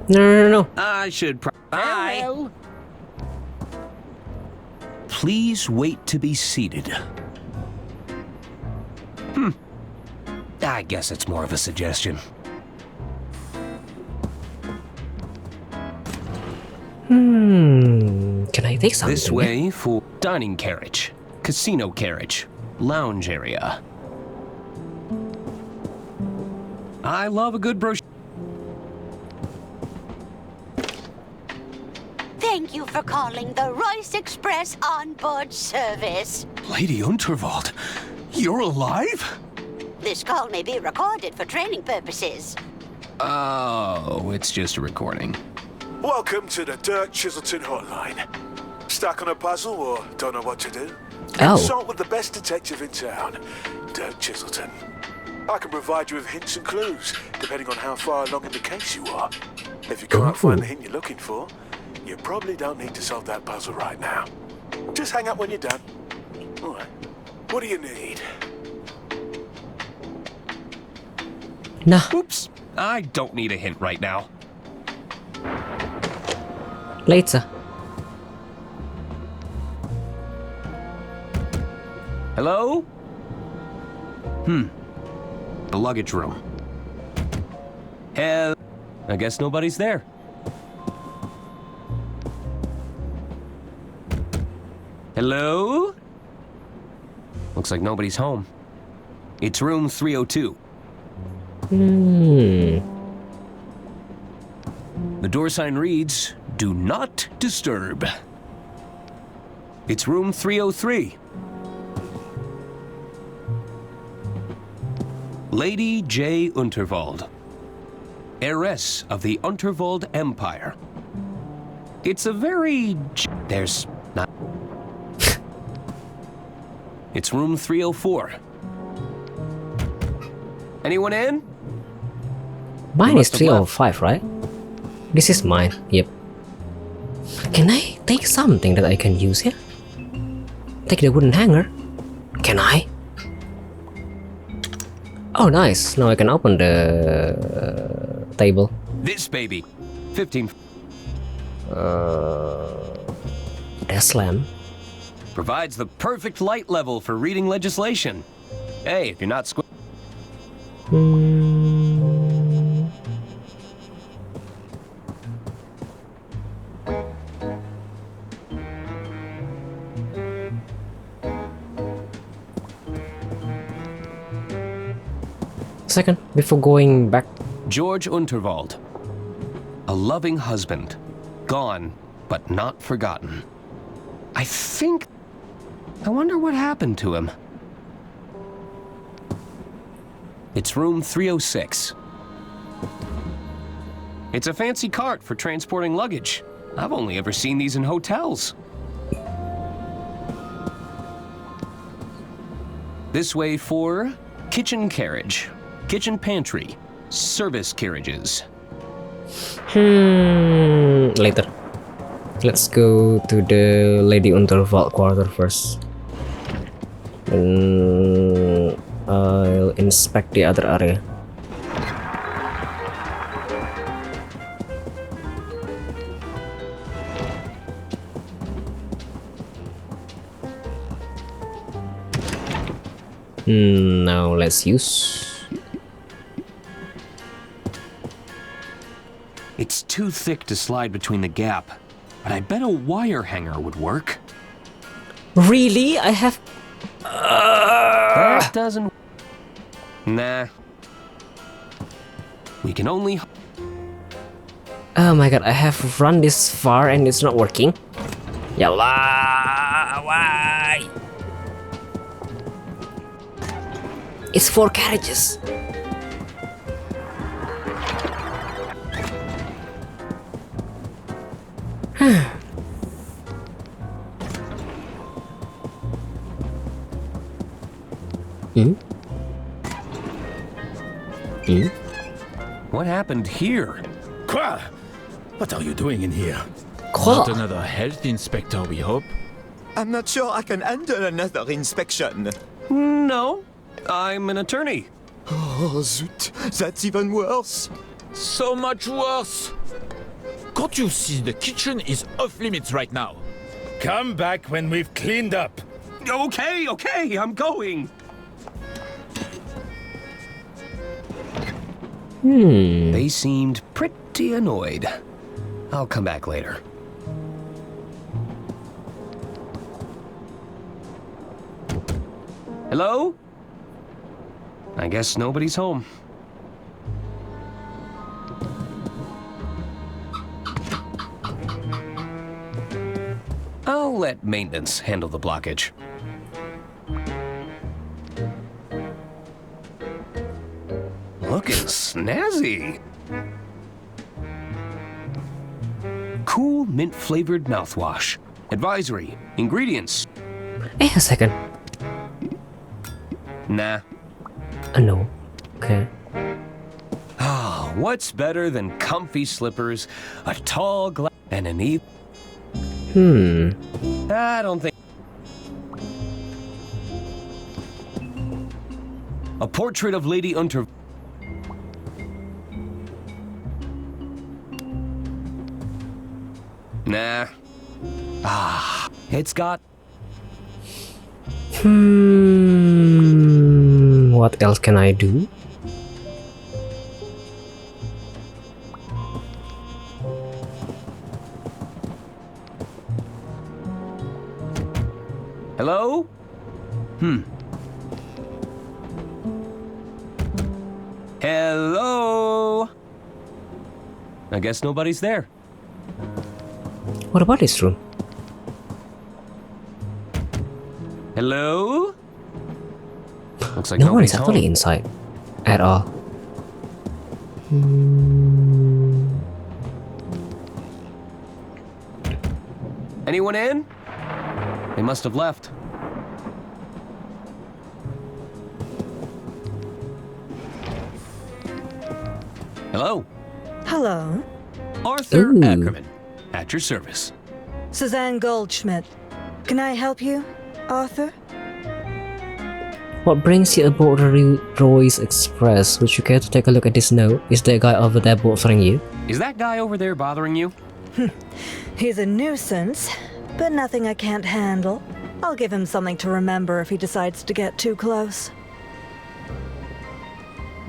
No. I should Hi. Please wait to be seated. I guess it's more of a suggestion. Can I take something? This way for dining carriage, casino carriage, lounge area. I love a good brochure. Thank you for calling the Royce Express onboard service. Lady Unterwald, you're alive? This call may be recorded for training purposes. Oh, it's just a recording. Welcome to the Dirk Chiselton hotline. Stuck on a puzzle or don't know what to do? Oh. Consult with the best detective in town, Dirk Chiselton. I can provide you with hints and clues, depending on how far along in the case you are. If you can't find the hint you're looking for, you probably don't need to solve that puzzle right now. Just hang up when you're done. All right. What do you need? Nah. Oops. I don't need a hint right now. Later. Hello? The luggage room. Hell, I guess nobody's there. Hello? Looks like nobody's home. It's room 302. The door sign reads, "Do not disturb." It's room 303. Lady J. Unterwald, heiress of the Unterwald Empire. It's a very... There's not... It's room 304. Anyone in? Mine is 305, right? This is mine, yep. Can I take something that I can use here? Take the wooden hanger? Can I? Oh, nice. Now I can open the table. This baby. 15. Desk lamp. Provides the perfect light level for reading legislation. Hey, if you're not Second, before going back. George Unterwald. A loving husband. Gone, but not forgotten. I wonder what happened to him. It's room 306. It's a fancy cart for transporting luggage. I've only ever seen these in hotels. This way for kitchen carriage, kitchen pantry, service carriages. Later. Let's go to the Lady Unterwald quarter first. Then I'll inspect the other area. Now let's use. It's too thick to slide between the gap, but I bet a wire hanger would work. Really? I have... That doesn't... Nah. We can only... Oh my god, I have run this far and it's not working. Yallah, why? It's 4 carriages. What happened here? Quoi? What are you doing in here? Quoi? Not another health inspector, we hope? I'm not sure I can handle another inspection. No, I'm an attorney. Oh, zut. That's even worse. So much worse! Can't you see the kitchen is off limits right now? Come back when we've cleaned up. Okay, I'm going. They seemed pretty annoyed. I'll come back later. Hello? I guess nobody's home. I'll let maintenance handle the blockage. Looking snazzy. Cool mint-flavored mouthwash. Advisory. Ingredients. A second. Nah. No. Okay. Ah, what's better than comfy slippers, a tall glass, and an I don't think. A portrait of Lady Unter. Nah. Ah, it's got. What else can I do? Hello? Hello? I guess nobody's there. What about this room? Hello? Looks like No one is nobody's actually home. inside at all. Anyone in? They must have left. Hello? Hello. Arthur Ackerman, at your service. Suzanne Goldschmidt. Can I help you, Arthur? What brings you aboard the Royce Express? Would you care to take a look at this note? Is that guy over there bothering you? Is that guy over there bothering you? He's a nuisance, but nothing I can't handle. I'll give him something to remember if he decides to get too close.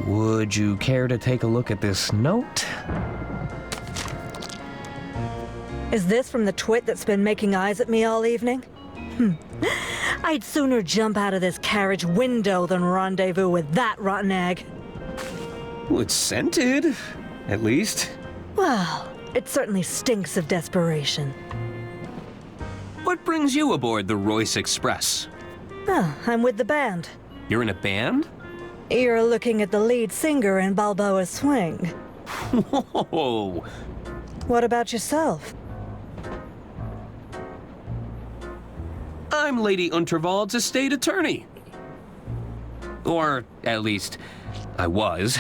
Would you care to take a look at this note? Is this from the twit that's been making eyes at me all evening? I'd sooner jump out of this carriage window than rendezvous with that rotten egg. Well, it's scented, at least. Well, it certainly stinks of desperation. What brings you aboard the Royce Express? Oh, I'm with the band. You're in a band? You're looking at the lead singer in Balboa Swing. Whoa! What about yourself? I'm Lady Unterwald's estate attorney. Or, at least, I was.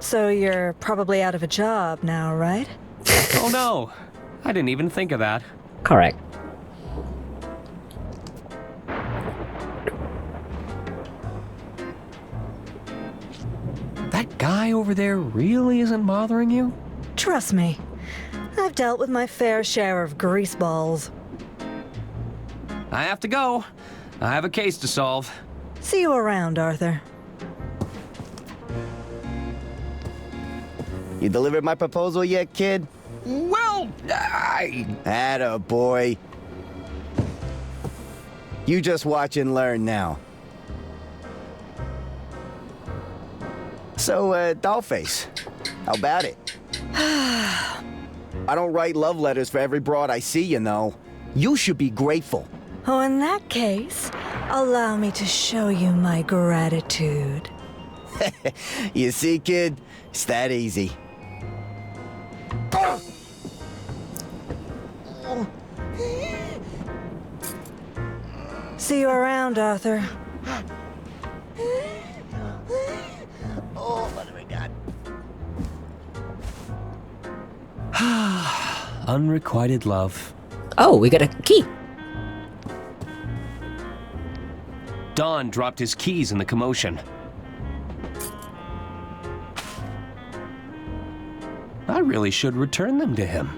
So you're probably out of a job now, right? Oh no, I didn't even think of that. Correct. That guy over there really isn't bothering you? Trust me, I've dealt with my fair share of greaseballs. I have to go. I have a case to solve. See you around, Arthur. You delivered my proposal yet, kid? Well, Atta boy. You just watch and learn now. So, Dollface, how about it? I don't write love letters for every broad I see, you know. You should be grateful. Oh, in that case, allow me to show you my gratitude. You see, kid? It's that easy. See you around, Arthur. Oh, what do we got? Unrequited love. Oh, we got a key. Don dropped his keys in the commotion. I really should return them to him.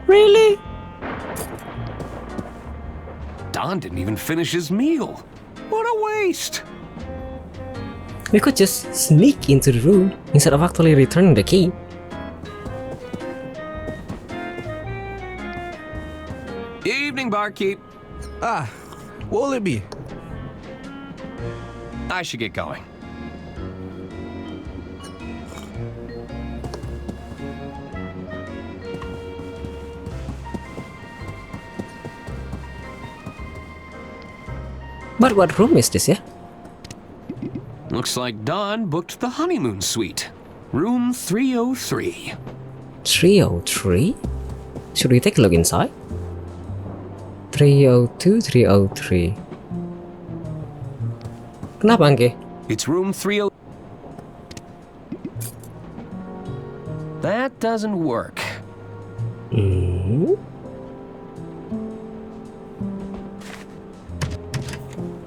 Really? Don didn't even finish his meal. What a waste! We could just sneak into the room instead of actually returning the key. Evening, barkeep. Ah, what'll it be? I should get going. But what room is this, yeah? Looks like Don booked the honeymoon suite. Room 303. 303? Should we take a look inside? 302, 303. Kenapa, Angke? It's room 30. That doesn't work.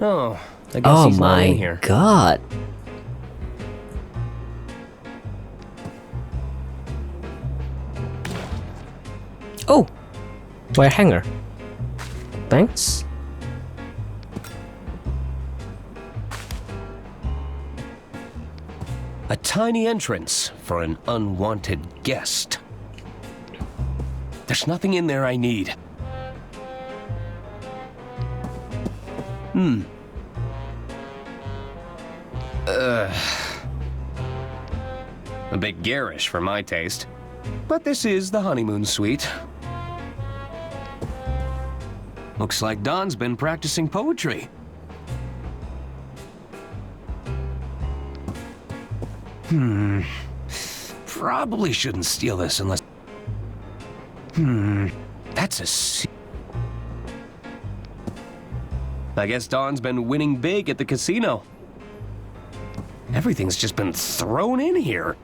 Oh, I guess he's not in here. Oh my god. Oh, wire hanger. Thanks. A tiny entrance for an unwanted guest. There's nothing in there I need. A bit garish for my taste. But this is the honeymoon suite. Looks like Don's been practicing poetry. Probably shouldn't steal this unless... That's a... I guess Don's been winning big at the casino. Everything's just been thrown in here.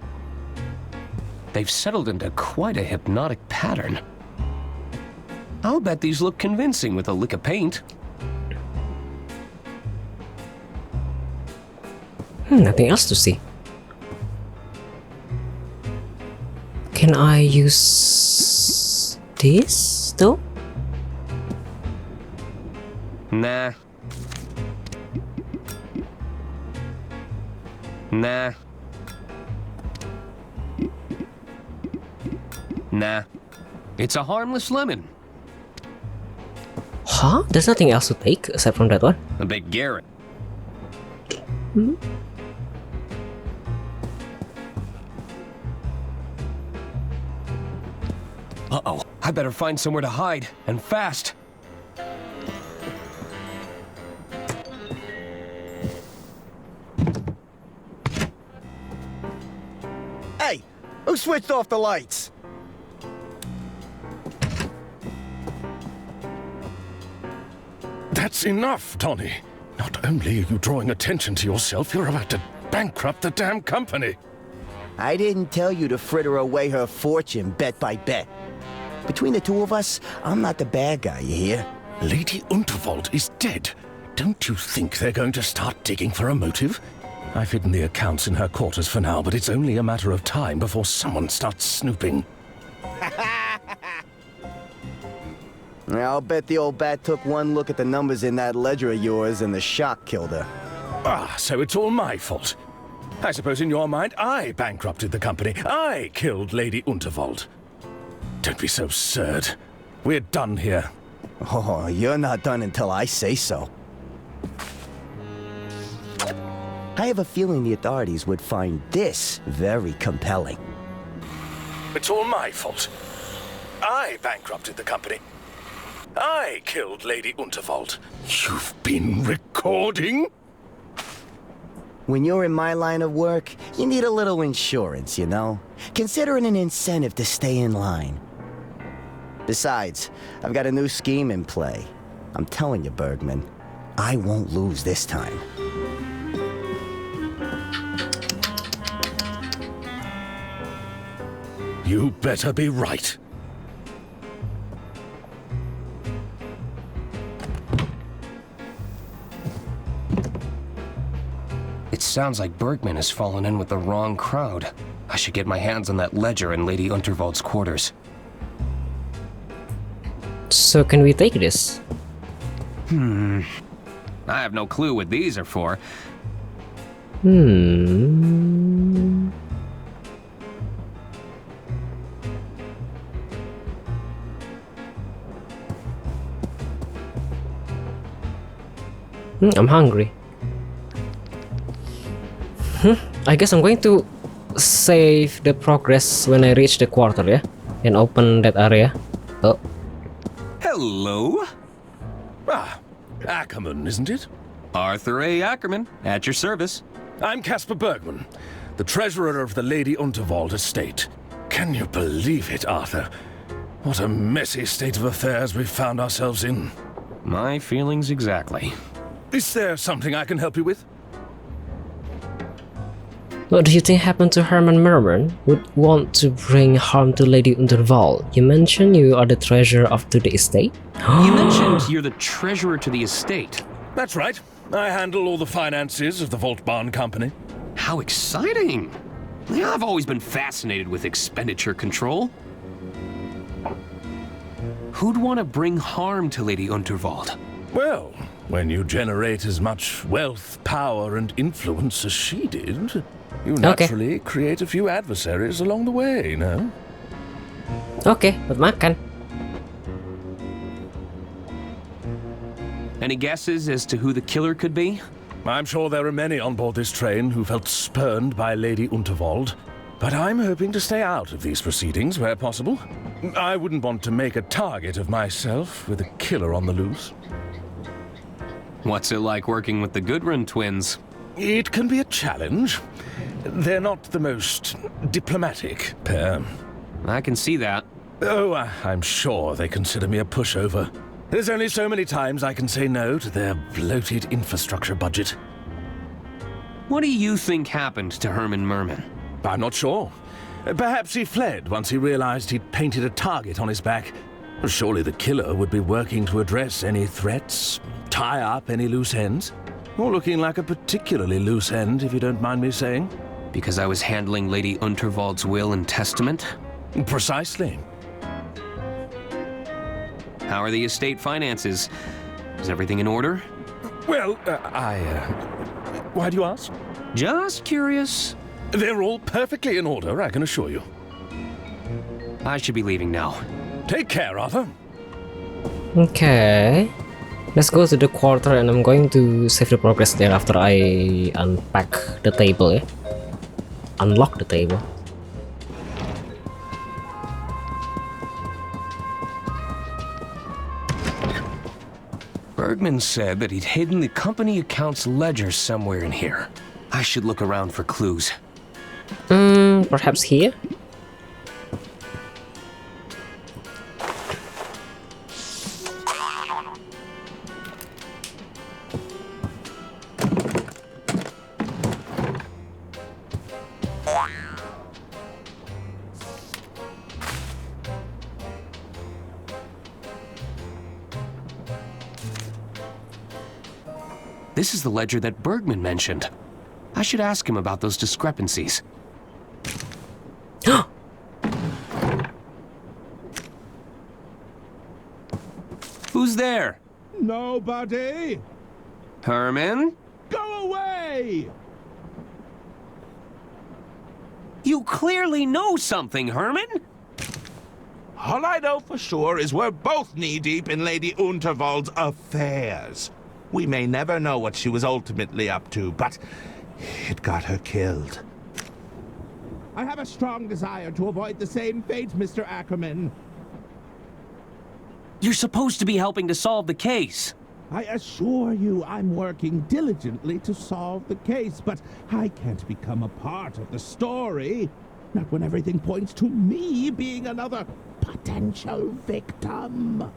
They've settled into quite a hypnotic pattern. I'll bet these look convincing with a lick of paint. Nothing else to see. Can I use this though? Nah. Nah. Nah. It's a harmless lemon. Huh? There's nothing else to take aside from that one? A big Garrett. Uh-oh. I better find somewhere to hide, and fast. Hey, who switched off the lights? That's enough, Tony. Not only are you drawing attention to yourself, you're about to bankrupt the damn company. I didn't tell you to fritter away her fortune bet by bet. Between the two of us, I'm not the bad guy, you hear? Lady Unterwald is dead. Don't you think they're going to start digging for a motive? I've hidden the accounts in her quarters for now, but it's only a matter of time before someone starts snooping. I'll bet the old bat took one look at the numbers in that ledger of yours and the shock killed her. Ah, so it's all my fault. I suppose in your mind, I bankrupted the company. I killed Lady Unterwald. Don't be so absurd. We're done here. Oh, you're not done until I say so. I have a feeling the authorities would find this very compelling. It's all my fault. I bankrupted the company. I killed Lady Unterwald. You've been recording? When you're in my line of work, you need a little insurance, you know? Consider it an incentive to stay in line. Besides, I've got a new scheme in play. I'm telling you, Bergman, I won't lose this time. You better be right. It sounds like Bergman has fallen in with the wrong crowd. I should get my hands on that ledger in Lady Unterwald's quarters. So can we take this? I have no clue what these are for. I'm hungry. I guess I'm going to save the progress when I reach the quarter, yeah? And open that area. Oh. Hello? Ah, Ackerman, isn't it? Arthur A. Ackerman, at your service. I'm Caspar Bergman, the treasurer of the Lady Unterwald estate. Can you believe it, Arthur? What a messy state of affairs we've found ourselves in. My feelings exactly. Is there something I can help you with? What do you think happened to Herman Merman? Would want to bring harm to Lady Unterwald? You mentioned you are the treasurer of the estate? You mentioned you're the treasurer to the estate. That's right. I handle all the finances of the Vault Barn Company. How exciting! Yeah, I've always been fascinated with expenditure control. Who'd want to bring harm to Lady Unterwald? Well, when you generate as much wealth, power, and influence as she did, you naturally create a few adversaries along the way, no? Okay, buat makan. Any guesses as to who the killer could be? I'm sure there are many on board this train who felt spurned by Lady Unterwald, but I'm hoping to stay out of these proceedings where possible. I wouldn't want to make a target of myself with a killer on the loose. What's it like working with the Goodrun twins? It can be a challenge. They're not the most diplomatic pair. I can see that. Oh, I'm sure they consider me a pushover. There's only so many times I can say no to their bloated infrastructure budget. What do you think happened to Herman Merman? I'm not sure. Perhaps he fled once he realized he'd painted a target on his back. Surely the killer would be working to address any threats, tie up any loose ends. Or looking like a particularly loose end, if you don't mind me saying. Because I was handling Lady Unterwald's will and testament? Precisely. How are the estate finances? Is everything in order? Well, why do you ask? Just curious. They're all perfectly in order, I can assure you. I should be leaving now. Take care, Arthur. Okay. Let's go to the quarter and I'm going to save the progress there after I unpack the table, yeah? Unlock the table. Bergman said that he'd hidden the company account's ledger somewhere in here. I should look around for clues. Perhaps here? This is the ledger that Bergman mentioned. I should ask him about those discrepancies. Who's there? Nobody. Herman? Go away! You clearly know something, Herman! All I know for sure is we're both knee-deep in Lady Unterwald's affairs. We may never know what she was ultimately up to, but it got her killed. I have a strong desire to avoid the same fate, Mr. Ackerman. You're supposed to be helping to solve the case. I assure you I'm working diligently to solve the case, but I can't become a part of the story. Not when everything points to me being another potential victim.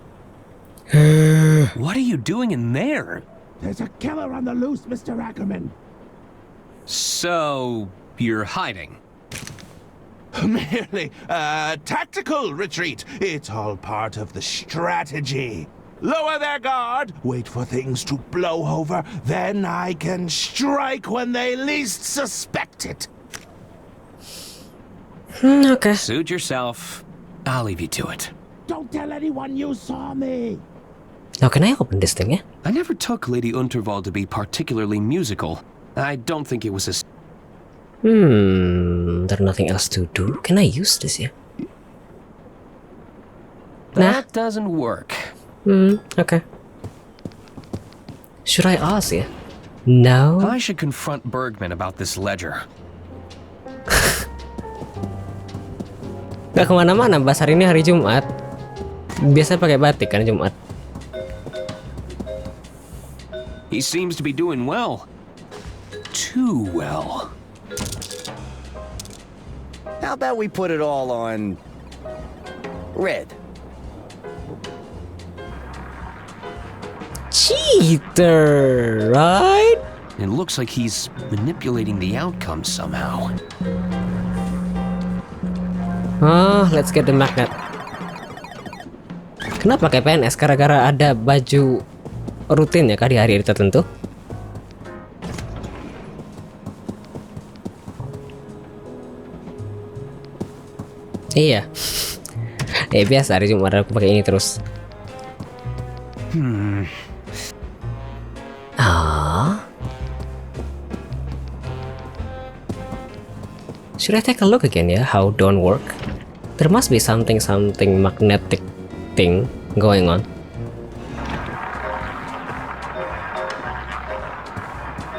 What are you doing in there? There's a killer on the loose, Mr. Ackerman. So, you're hiding? Merely a tactical retreat. It's all part of the strategy. Lower their guard, wait for things to blow over, then I can strike when they least suspect it. Okay. Suit yourself. I'll leave you to it. Don't tell anyone you saw me. Now can I open this thing, yeah? I never took Lady Unterwald to be particularly musical. I don't think it was a... There's nothing else to do. Can I use this, yeah? That doesn't work. Okay. Should I ask, yeah? No? I should confront Bergman about this ledger. Gak kemana-mana, Bas. Hari ini hari Jumat. Biasa pakai batik kan Jumat. He seems to be doing well. Too well. How about we put it all on red? Cheater, right? It looks like he's manipulating the outcome somehow. Let's get the magnet. Kenapa pakai PNS? Gara-gara ada baju rutin ya kah di hari tertentu? Iya. Biasa hari Jumat aku pakai ini terus. Should I take a look again ya? How don't work? There must be something magnetic thing going on.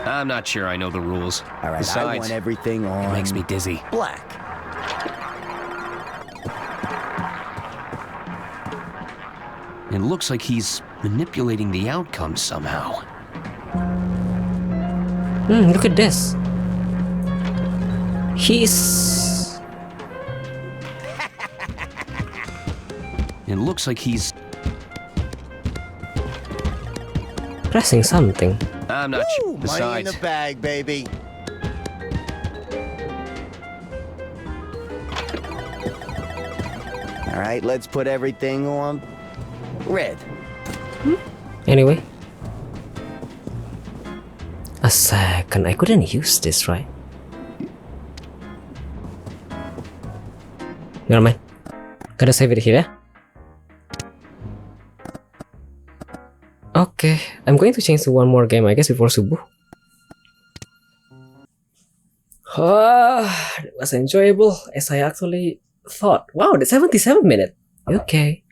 I'm not sure I know the rules. All right, Besides, I want everything on... it makes me dizzy. black. It looks like he's manipulating the outcome somehow. Look at this. He's... It looks like he's... pressing something. I'm not sure. Money in Besides, the bag, baby. All right, let's put everything on red. Anyway. A second, I couldn't use this, right? Never mind. Gotta save it here, yeah? Okay, I'm going to change to one more game, I guess, before subuh. It was enjoyable, as I actually thought. Wow, that's 77 minutes. Okay.